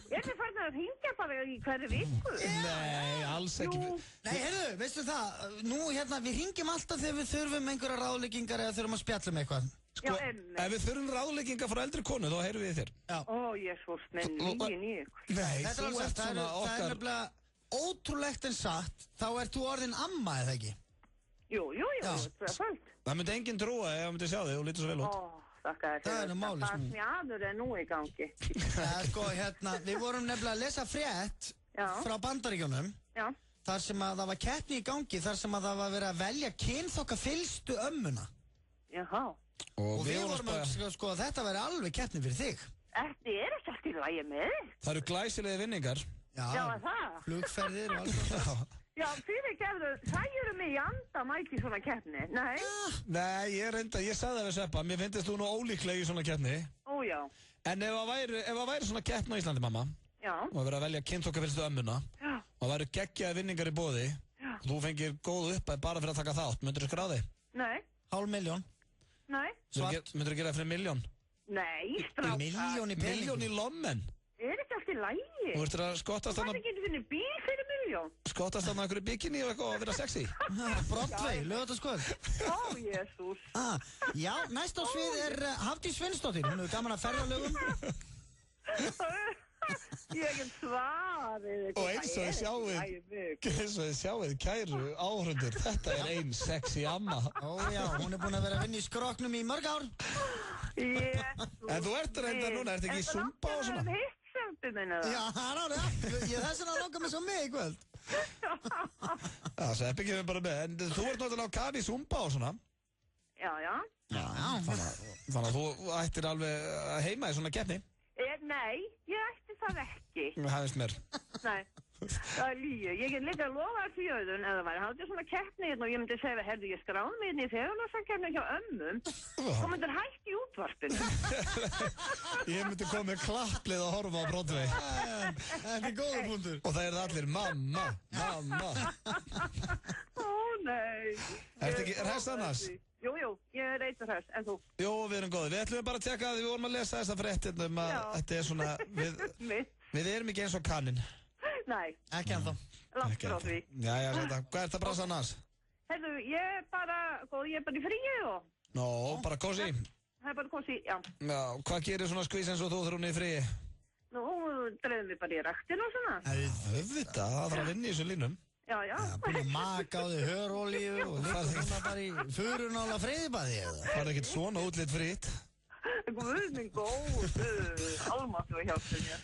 Ég er farin að hringja bara í hverju viku. Nei, alls ekki. Nei, heyrðu, veistu það, nú við hringjum alltaf þegar við þurfum einhverja ráðleggingar eða þurfum að spjalla um eitthvað. Sko, ef við þurfum ráðleggingar frá eldri konu, þá heyrum við þér. Já. Ó, Jesús, menn, lígin í ykkur. Nei, þú ert svona okkar... Það er nefnilega ótrúlegt en satt, þá ert þú orðin amma, eða ekki? Jú, það er fullt. Það myndi enginn trúa ef það myndi sjá þig og lítur svo vel út. Þakka þér. Það er nú málið, Það er smjáður en nú í gangi. Sko, við vorum nefnilega að lesa frétt frá Bandaríkjunum. Já. Þar sem að það var keppni í gangi, þar sem að það var verið að velja kynþokka fyllstu ömmuna. Jáhá. Og við vorum að sko að þetta væri alveg keppni fyrir þig. Þetta er ekki í lagi með þig. Það eru glæsilegi vinningar. Já, það. Flugferðir og allt það. Já, fyrir gefðu, sæjurum mig í anda mæti svona keppni, nei? Nei, ég sagði það við Sveppa, mér finnst þú nú ólíklega í svona keppni. Ó, já. En ef það væri svona keppni á Íslandi, mamma, og verið að velja kynþokkafyllstu ömmuna, og það væri geggjaði vinningar í boði, og þú fengir góð uppæð bara fyrir að taka þátt, myndir þú skráði? Nei. 500.000. Nei. Myndir þú gera það fyrir 1 milljón? Nei, strákar. 1 milljón í pening. 1 milljón í lommen. Er þetta allt í lagi? Þú ert að skottast þarna... Þú getur finnir bíl fyrir 1 milljón. Skottast þarna einhverju bikini og eitthvað og vera sexy. Broadway, lögataskvöld. Ó, Jesús. Já, næst á svið er Hafdís Sveinsdóttir. Hún hefur gaman að ferðalögum. Ég er svarið. Og eins og þið sjáuð, kæru áhörundur, þetta er ein sexy amma. Ó já, hún er búin að vera að vinna í skroknum í mörg ár. En þú ert reyndar núna, ert ekki í Zumba og svona? Já, það er það. Ég þess að langa mig svo með í kvöld. Já, Sveppi kemur bara með. En þú ert náttúrulega á kafi í Zumba og svona. Já. Þannig að þú ættir alveg heima í svona keppni. Nei, ég ætti það ekki. Það finnst mér. Nei, það er lígi. Ég get líka að lofa því Auðun eða væri haldið svona keppni og ég myndi segja, herðu, ég skráði mig inn í fegurðarsamkeppni hjá ömmum og myndir hægt í útvarpinu. Ég myndi koma með klapplið að horfa á Broadway. Þetta er góður punktur. Og það er allir mamma. Ó, nei. Er hæst annars? Jú, ég er eitthvað hæst, en þú? Jú, við erum góðið. Við ætlum bara að tjekka að við vorum að lesa þessa fréttin að þetta er svona, við erum ekki eins og kannin. Nei. Ekki ennþá. Langt frá því. Já, þetta. Hvað er það bara annars? Herðu, ég er bara í fríi og... Nó, bara kósi. Það er bara kósi, já. Já, hvað gerir svona skvís eins og þú þurfum í fríi? Nú, dreifum við bara í ræktinu og svona. Það þarf að vinna í þessu línum. Já. Búin að maka á þig hörolíu og líka svona bara í furunála freyðibæði eða? Það er ekkert svona útlitt frýtt. Guð minn góð, almáttu að hjálpa mér.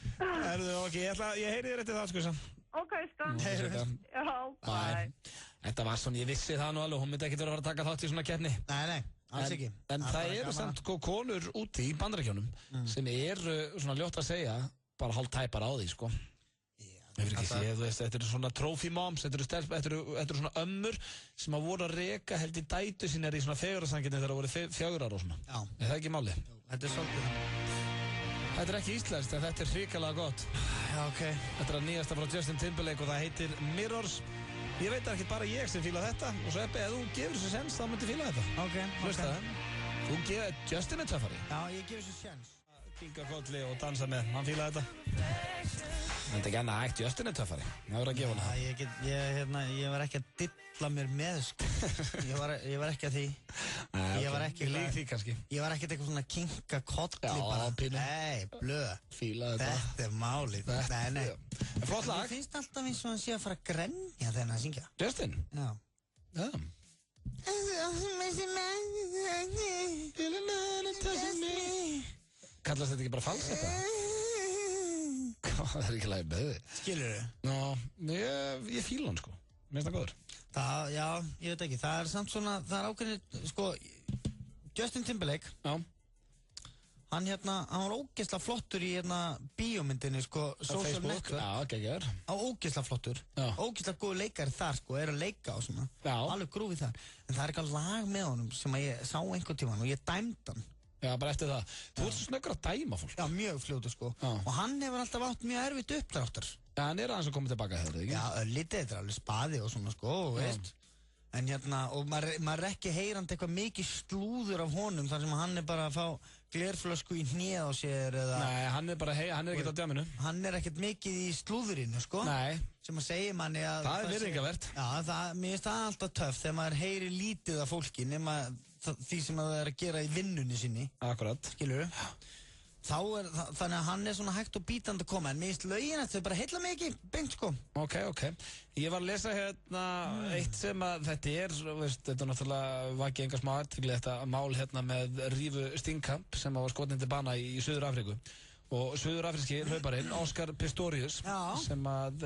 Erðu, ok, ég heyri þér eftir það, sko. Ok, skan. Já, bye. Þetta var svona, ég vissi það nú alveg, hún myndi ekkert vera að fara að taka þátt í svona keppni. Nei, alls ekki. En það eru samt konur úti í Bandaríkjunum sem eru, svona ljótt að segja, bara hálf tæpar á því, sko. Ég fyrir ekki séð, þú veist, þetta eru svona trophy moms, þetta eru svona ömmur sem að voru að reka held í dætu sínar í svona fegurðarsamkeppni þegar það voru 4 ára og svona. Já. Er það ekki máli? Þetta er svolítið. Þetta er ekki íslenskt, en þetta er hrikalega gott. Já, ok. Þetta er að nýjasta frá Justin Timberlake og það heitir Mirrors. Ég veit ekki bara ég sem fíla þetta og svo ef þú gefur þessu sens þá myndir fíla þetta. Ok. Hlusta það. Þú gefur Justin er töffari. Já, ég gefur þessu sens. Kinga kolli og dansa með, hann fíla þetta. Það er ekki annað ægt, Justin er töffari. Það verður að gefa hana það. Ég var ekki að dilla mér með, sko. Ég var ekki að því. Ég var ekki lík því kannski. Ég var ekkert eitthvað svona kinka kolli bara. Já, pínu. Nei, blöð. Fíla þetta. Þetta er málið. Nei. Flott lag. Mér finnst alltaf eins og hann sé að fara að grenja þegar hann syngja. Justin? Já. Kallast þetta ekki bara falsetta? Það er ekki lagið með þið. Skilur þau? Ná, ég fíla hann, sko. Mér finnst það góður. Já, ég veit ekki. Það er samt svona, það er ákveðin, sko, Justin Timberlake. Já. Hann var ógeðslega flottur í bíómyndinni, sko, Social Network. Já, geggjör. Ógeðslega flottur. Já. Ógeðslega góð leikari þar, sko, er að leika og svona. Já. Alveg grúfið þar. En það er eitthvað lag með honum sem að ég sá einhvern tímann og ég dæmd hann. Já, bara eftir það. Þú ert svo snöggur að dæma fólk. Já, mjög fljótur, sko. Já. Og hann hefur alltaf átt mjög erfitt uppdráttar. Já, hann er aðeins að koma tilbaka hefur, ekki? Já, lítið, þetta er alveg spaði og svona, sko, veist. En og maður er ekki heyrandi eitthvað mikið slúður af honum þar sem hann er bara að fá glerflösku í hnið á sér eða... Nei, hann er bara, hann er ekkert á djáminu. Hann er ekkert mikið í slúðurinu, sko. Nei. Sem að segja manni að... Það er virðingavert. Já, mér finnst það alltaf töff þegar maður heyri lítið af fólki nema því sem það er að gera í vinnunni sinni. Akkurat. Skilurðu? Þannig að hann er svona hægt og bítandi að koma, en mér finnst lögin að þau bara heilla mig ekki, beint, sko. Ok. Ég var að lesa eitt sem að þetta er, veist, þetta er náttúrulega vakið enga smá athygli, þetta mál með Rífu Steenkamp sem var skotin til bana í Suður-Afríku. Og suður-afríski hlauparinn, Óskar Pistorius, sem að,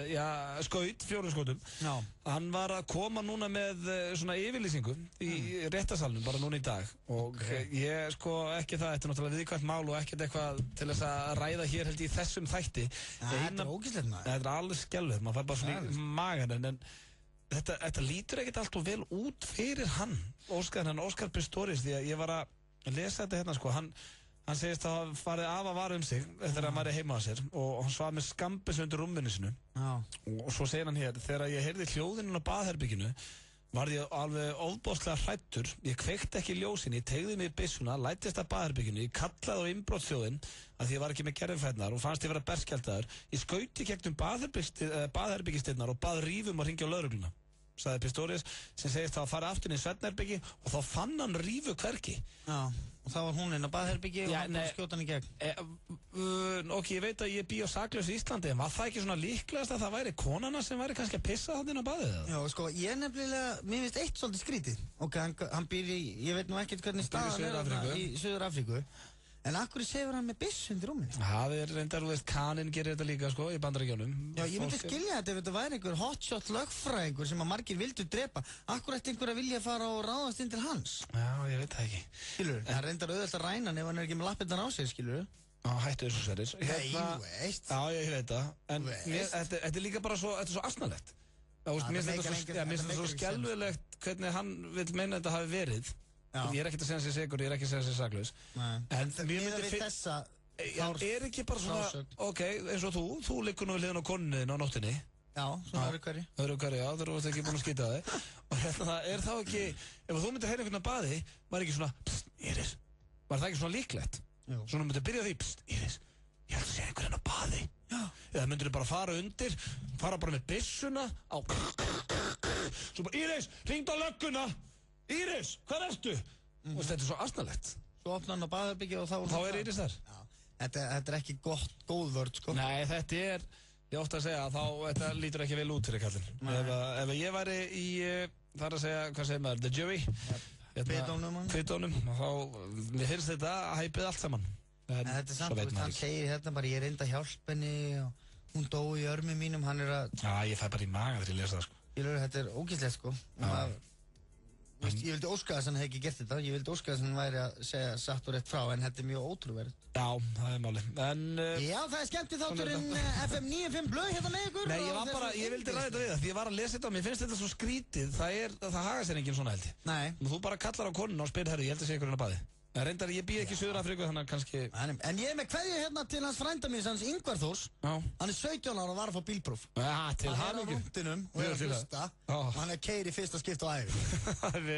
skaut 4 skotum. Já. Hann var að koma núna með svona yfirlýsingu í réttarsalnum, bara núna í dag. Og ég, sko, ekki það, þetta er náttúrulega viðkvæmt mál og ekkert eitthvað til þess að ræða hér held í þessum þætti. Þetta er ógeðslegt, maður. Þetta er alveg skelfur, maður fær bara svona í magan, en þetta lítur ekkert allt og vel út fyrir hann, Óskar Pistorius, því að ég var að lesa þetta sko, Hann segist að hafa farið af að vara sig eftir að hann væri heima á sér og hann svaf með skambis undir rúminu sinu. Og svo segir hann hér, þegar ég heyrði hljóðinn á baðherbygginu var ég alveg ofboðslega hræddur. Ég kveikti ekki ljósin, ég tegði mig í byssuna, læddist að baðherbygginu, ég kallaði á innbrottsþjóðinn að ég var ekki með gerðinfætnar og fannst ég vera berskjaldaður. Ég skauti gegnum baðherbyggistirnar og bað Rífum að hringja á lögregluna, sagði Pistorius, sem segist að fara aftur inn í svefnherbyggi og þá fann hann Rífu hvergi. Já. Og þá var hún inn á baðherbyggi og hann bara skjóta hann í gegn. Ok, ég veit að ég bý á saklaus í Íslandi, en var það ekki svona líklegast að það væri konana sem væri kannski að pissa hann inn á baðið? Já, sko, ég nefnilega, mér finnst eitt svolítið skrítið. Ok, hann býr í, ég veit nú ekkert hvernig staðan er í Suður-Afríku. En akkur sefur hann með byss undir rúminu? Það er reyndar, þú veist, Kaninn gerir þetta líka, sko, í Bandaríkjunum. Já, ég myndi skilja þetta ef þetta væri einhver hotshot lögfræðingur sem að margir vildu drepa. Akkur ætti einhver að vilja fara og ráðast inn til hans? Já, ég veit það ekki. Skilur, það reyndar auðvitað að ræna hann ef hann er ekki með lappirnar á sig, skilur. Já, hættu þessu seris. Nei, þú veist. Já, ég veit það. En þetta er líka bara svo, þetta er svo asnalegt. Mér finnst þetta svo skelfilegt hvernig hann vil meina þetta hafi verið. Ég er ekkert að segja hans í segur, ég er ekki að segja hans í saklaus. En mér myndi þessa... Er ekki bara svona, ok, eins og þú liggur nú við hliðin á konunniðin á nóttinni. Já, svona öðru hverju. Öðru hverju, já, þú ert ekki búin að skýta það. Og þetta er þá ekki, ef þú myndir heyra einhvern á baði, var ekki svona, pst, Íris. Var það ekki svona líklegt? Svona myndir byrja því, pst, Íris, ég held að segja einhvern á baði. Eða myndir bara fara undir, fara bara með byssuna á... Svo bara, Íris, hringdu á lögguna! Íris, hvað ertu? Og þetta er svo asnalegt. Svo opna hann á baðherbyggi og þá er Íris þar. Þetta er ekki góð vörd, sko. Nei, þetta er, ég ótt að segja, þetta lítur ekki vel út fyrir kallinn. Ef ég væri í, þar að segja, hvað segir maður, the jury, kviðdónum, þá, mér finnst þetta að hæpið allt saman. Þetta er samt, hann segir hérna bara, ég reyndi að hjálpa henni og hún dó í örmi mínum, hann er að... Já, ég fæ bara í maga þegar ég lesa það, sko. Þetta er ógeðslegt, sko. Ég vildi óska þess að hann hef ekki gert þetta, ég vildi óska þess að hann væri að segja satt og rétt frá, en þetta er mjög ótrúverð. Já, það er máli. Já, það er skemmt í þátturinn FM 95 Blöð hérna með ykkur. Nei, ég vildi ræða þetta við það, því ég var að lesa þetta og mér finnst þetta svo skrítið, það haga sér enginn svona held ég. Nei. Þú bara kallar á konuna og spyrir, herru, ég held að sé ykkur hérna baði. Reyndar, ég býð ekki í Suður-Afríku, þannig að kannski... En ég með kveðju hérna til hans frænda míns, hans Ingvar Þórs. Hann er 17 ára og var að fá bílpróf. Til hann er á rúndinum og er að hlusta. Og hann er keiri fyrsta skipt á æfi.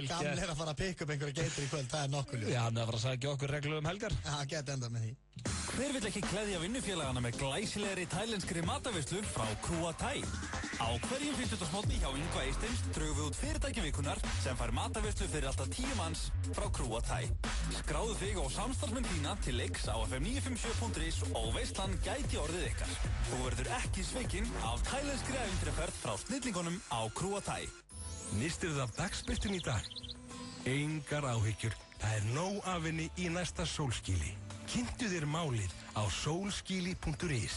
Gamli er að fara að pikka upp einhverja geitur í kvöld, það er nokkuð ljós. Já, hann er að fara að sækja okkur reglu helgar. Já, hann geti endað með því. Hver vill ekki kveðja vinnufélagana með glæsilegri thailenskri mataveislu frá Krúa Thai? Á hverjum 50. mótni hjá Yngva Eysteins drögum við út fyrirtækjavikunar sem fær mataveislu fyrir alltaf 10 manns frá Krúa Thai. Skráðu þig og samstarfsmenn þína til leiks á fm957.is og veislan gæti orðið ykkar. Þú verður ekki svikinn af thailenskri ævintýraferð frá snillingunum á Krúa Thai. Nýstirðu af dagsbirtun í dag? Engar áhyggjur, það er nóg af henni í næsta sólskíli. Kynntu þér málið á solskili.is.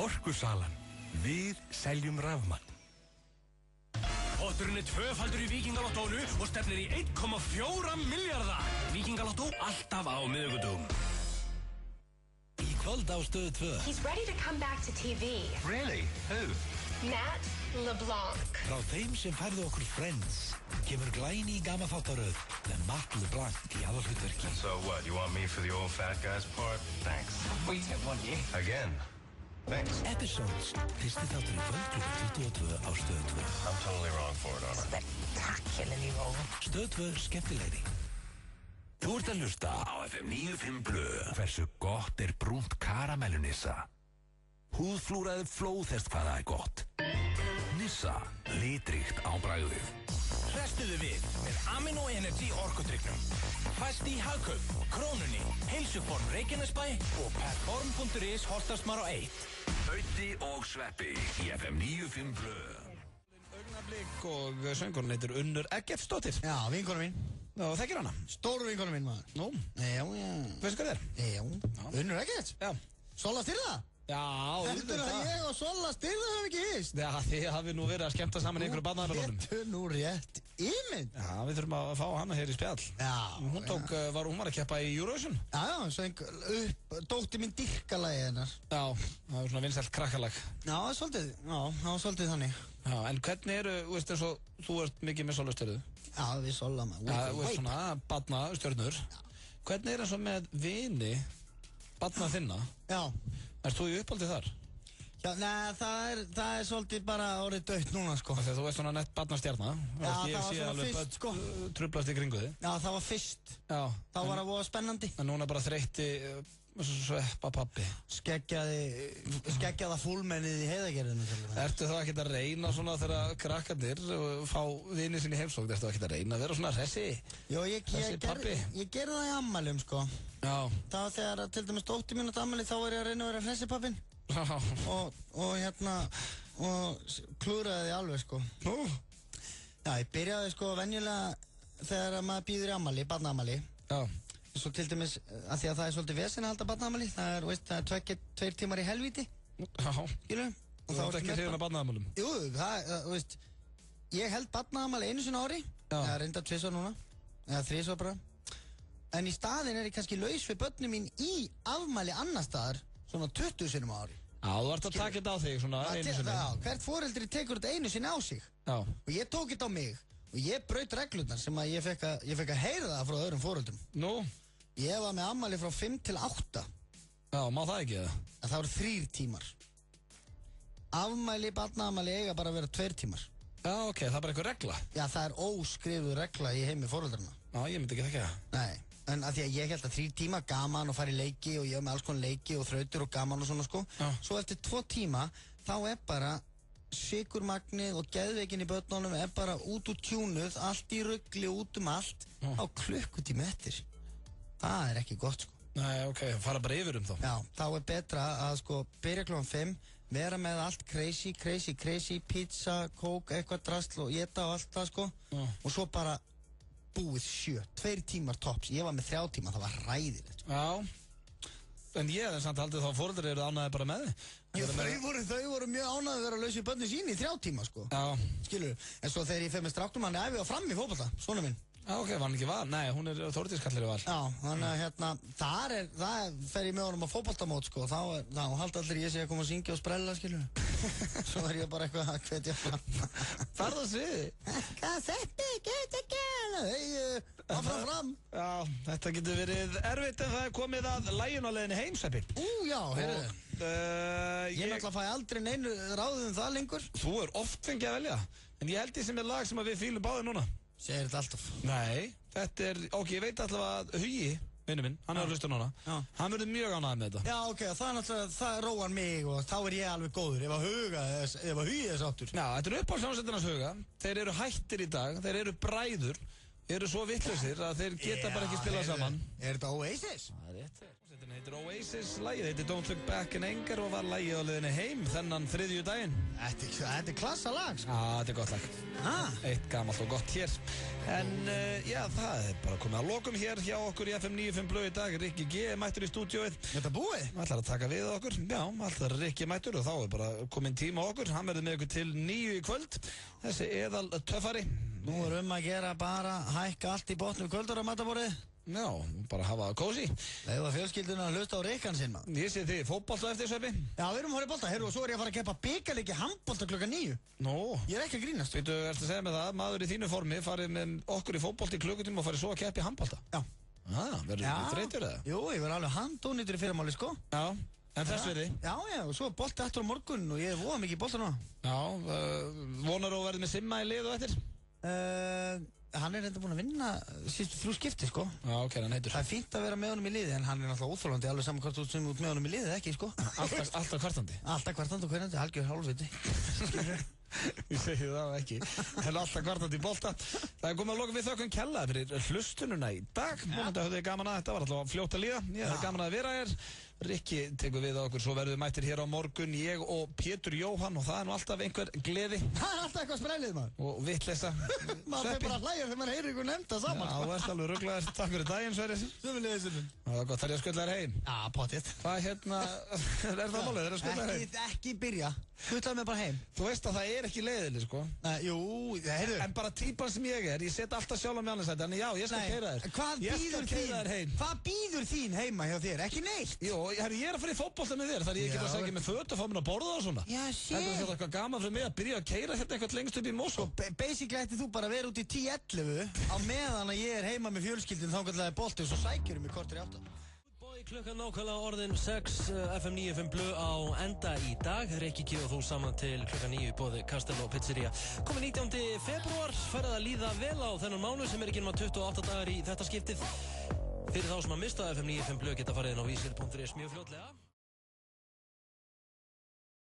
Orkusalan. Við seljum rafmagn. Potturinn er tvöfaldur í Víkingalottónu og stefnir í 1,4 milljarða. Víkingalottó alltaf á miðvikudögum. Í kvöld á Stöð 2. He's ready to come back to TV. Really? Who? Matt LeBlanc. Frá þeim sem færðu okkur Friends kemur glæni í gama þáttaröð með Matt LeBlanc í aðalhlutverki. So what, you want me for the old fat guy's part? Thanks. We don't want you. Again? Thanks. Episodes. Fyrsti þáttur í kvöld klukkan 22 á Stöð 2. I'm totally wrong for it, aren't I? Spectacularly wrong. Stöð 2 skemmtilegri. Þú ert að hlusta á FM 95 Blu. Hversu gott er brúnt karamellunissa? Húðflúraði flóðhest hvað það er gott. Nissa, litríkt á bragðið. Hrestuðu við með Amino Energy orkudrykknum. Fæst í Hagkaup, Krónunni, Heilsuform Reykjanesbæ og Perform.is Holtarsmar á 1. Bauti og Sveppi í FM 95 Blu. Augnablik og söngurinn heitir Unnur Eggertsdóttir. Já, vinkona mín. Og þekkir hana? Stóru vinkona mín, maður. Nú? Já. Veistu hvað það er? Já. Unnur Eggerts? Já. Sola styrða? Já, heldur að ég og Sola styrða höfum ekki hist? Já, þið hafið nú verið að skemmta saman í einhverju barnaðarlónum. Þú getur nú rétt ímynd. Já, við þurfum að fá hana hér í spjall. Já. Hún var að keppa í Eurovision. Já, söng upp dótti minn dyrkalagi hennar. Já, það var svona vinsælt krakkalag. Já, það var svolítið þannig. Já, en hvernig eru, veist eins og þú ert mikið með Solastjörðu? Já, við Sola maður. Já, þú veist svona, barnastjörnur. Hvernig er eins og með vini, barna þinna? Já. Erst þú í uppáldið þar? Já, neða, það er svolítið bara orðið dött núna, sko. Þegar þú veist svona nett barnastjarna. Já, það var svona fyrst, sko. Trublast í kringu þið. Já, það var fyrst. Já. Þá var það voða spennandi. En núna bara þreytti sveppa pappi. Skeggjaða fúlmennið í heiðagerðinu. Ertu þá ekkert að reyna svona þegar krakkarnir fá vini sinni heimsókn? Ertu þá ekkert að reyna að vera svona hressi? Jó, ég gerði það í ammælum, sko. Já. Það var þegar, til dæmis, dóttir mín átt ammæli, þá var ég að reyna að vera hressi pappin. Og klúðraði því alveg, sko. Nú? Já, ég byrjaði, sko, venjulega þegar maður býður í ammæli, barnammæli. Já. Svo til dæmis, að því að það er svolítið vesen að halda barnaafmæli, það er 2 tímar í helvíti. Já. Skilu? Og það er ekki hrifin af barnaafmælum? Jú, þú veist, ég held barnaafmæli einu sinni á ári, eða reyndar 2 núna, eða 3 bara. En í staðin er ég kannski laus við börnum mín í afmæli annar staðar, svona 20 sinnum á ári. Já, þú ert að taka þetta á þig svona einu sinni. Já, hvert foreldri tekur þetta einu sinni á sig. Já. Og ég tók þetta á mig, og ég braut reglurnar sem að ég fekk að heyra það frá öðrum foreldrum. Nú? Ég var með afmæli frá 5 til 8. Já, má það ekki það? Það voru 3 tímar. Afmæli, barnaafmæli eiga bara að vera 2 tímar. Já, ok, það er bara eitthvað regla? Já, það er óskrifuð regla í heimi foreldrarna. Já, ég myndi ekki þekka það. Nei, en að því að ég held að 3 tíma gaman og fara í leiki og ég var með alls konar leiki og þrautir og gaman og svona, sko. Já. Svo eftir 2 tíma, þá er bara sykurmagnið og geðveikin í börnunum er bara út úr tjúnuð, allt í rugli, út allt, á klukkutíma eftir. Það er ekki gott, sko. Nei, ok, fara bara yfir þá. Já, þá er betra að, sko, byrja klokkan 5, vera með allt crazy, pizza, kók, eitthvað drasl og éta og allt það, sko. Já. Og svo bara búið 7, 2 tímar tops. Ég var með 3 tíma, það var hræðilegt. Já, en ég er samt haldið þá foreldrar eru ánægði bara með þið. Já, þau voru mjög ánægði að vera að lausa í börnin sín í 3 tíma, sko. Já. Skilur, en svo þegar ég fer með stráknum hann æfið á fram í fótbolta, svona minn. Já, ok, var hann ekki Val? Nei, hún er Þórdískallir í Val. Já, þannig að hérna, það fer ég með honum á fótboltamót, sko, þá halda allir ég sé að koma að syngja og sprella, skilur. Svo er ég bara eitthvað að hvetja fram. Farðu að sviði? Hvað þetta, get ekki, Fram. Já, þetta getur verið erfitt en það er komið að lægin á leiðinni heim, Sveppi. Já, heyrðu. Ég Ég náttúrulega fæ aldrei neinu ráðið það lengur. Þú er oft fengið að velja. En ég held því sem er lag sem að við fílum báðir núna. Segir þetta alltaf. Nei, þetta er, ok, ég veit alltaf að Hugi, vinnu minn, hann er að hlusta núna. Hann verður mjög ánægður með þetta. Já, ok, það er náttúrulega, það róar mig og þá er ég alveg góður ef að Hugi er sáttur. Já, þetta er upp á hljómsveitarnas Huga. Þeir eru hættir í dag, þeir eru bræður, eru svo vittlausir að þeir geta bara ekki spilað saman. Er þetta Oasis? Það er rétt. Þetta heitir Oasis, lagið heitir Don't Look Back in Anger og var lagið á leiðinni heim þennan þriðjudaginn. Þetta er klassalag, sko. Já, þetta er gott lag. Eitt gamalt og gott hér. En já, það er bara komið að lokum hér hjá okkur í FM 95 Blöð í dag. Rikki G mættur í stúdíóið. Þetta búið? Ætlar að taka við okkur. Já, ætlar Rikki mættur og þá er bara komin tíma á okkur. Hann verður með okkur til 9 í kvöld. Þessi eðal töffari. Nú er að gera bara hækka allt í botnum kvöldar á mataborðið. Já, bara hafa það kósi. Eða fjölskylduna að hlusta á Rikkan sinn, maður. Ég sé þið fótbolta eftir, Sveppi. Já, við erum horið bolta. Herru, og svo er ég að fara að keppa bikarleiki handbolta klukkan 9. Nó. Ég er ekki að grínast. Þú erst að segja með það, maður í þínu formi farið með okkur í fótbolta í klukkutíma og farið svo að keppa í handbolta. Já. Verður þið þreytur eða? Jú, ég verður alveg handónýtur í fyrramáli, sko. Já, en þess verði? Já, og svo er bolti eftir á morgun og ég er voða mikið í bolta núna. Já, vonar þú að verði með Simma í lið og eftir? Hann er reynda búinn að vinna síðustu 3 skipti, sko. Já, ok, hann heitur. Það er fínt að vera með honum í liði, en hann er náttúrulega óþolandi alveg saman hvort þú sem út með honum í liði, ekki, sko. Alltaf kvartandi? Alltaf kvartandi og hverjandi, algjör hálfviti. Ég segi það ekki. Henni alltaf kvartandi í bolta. Það er komið að loka við þökkum kella fyrir hlustununa í dag. Mónandi höfðu þið gaman að þetta var alltaf fljótt að líða. Ég hafði gaman að vera hér. Rikki tekur við okkur, svo verðum við mættir hér á morgun, ég og Pétur Jóhann og það er nú alltaf einhver gleði. Það er alltaf eitthvað sprælið, maður. Og vitleisa. Maður fyrir bara að hlæja þegar maður heyrir ykkur nefnda saman. Já, þú ert alveg rugglaður. Takk fyrir daginn, Sverris. Sömuleiðis. Það var gott, þar ég að skutla þér heim. Já, potið. Hvað hérna, er það málið, þar að skutla þér heim? Ekki byrja. Skutlaði mig bara heim. Þú veist að það er ekki leiðileg, sko. Jú, heyrðu. En bara típan sem ég set alltaf sjálf á mjálninsæti, þannig já, ég skal keyra þér. Hvað býður þín heima hjá þér? Ekki neitt. Jú, ég er að fara í fótbolta með þér, þar ég get að segja með föt og fá mér að borða og svona. Já, shit. Þetta er eitthvað gaman fyrir mig að byrja að keyra hérna eitthvað lengst upp í Mosó. Basically ætti þú bara að vera út í 10-11 á meðan að ég er heima með fjölskyldin þá kannski bolti og svo sækjurum í kortur í 8. Klukkan nákvæmlega orðin 6, FM 95 Blöð á enda í dag. Rikki G og þú saman til klukkan 9 í boði Castello Pizzeria. Komið 19. febrúar, farið að líða vel á þennan mánuð sem er ekki nema 28 dagar í þetta skiptið. Fyrir þá sem að mista FM 95 Blöð geta farið inn á vísir.is mjög fljótlega.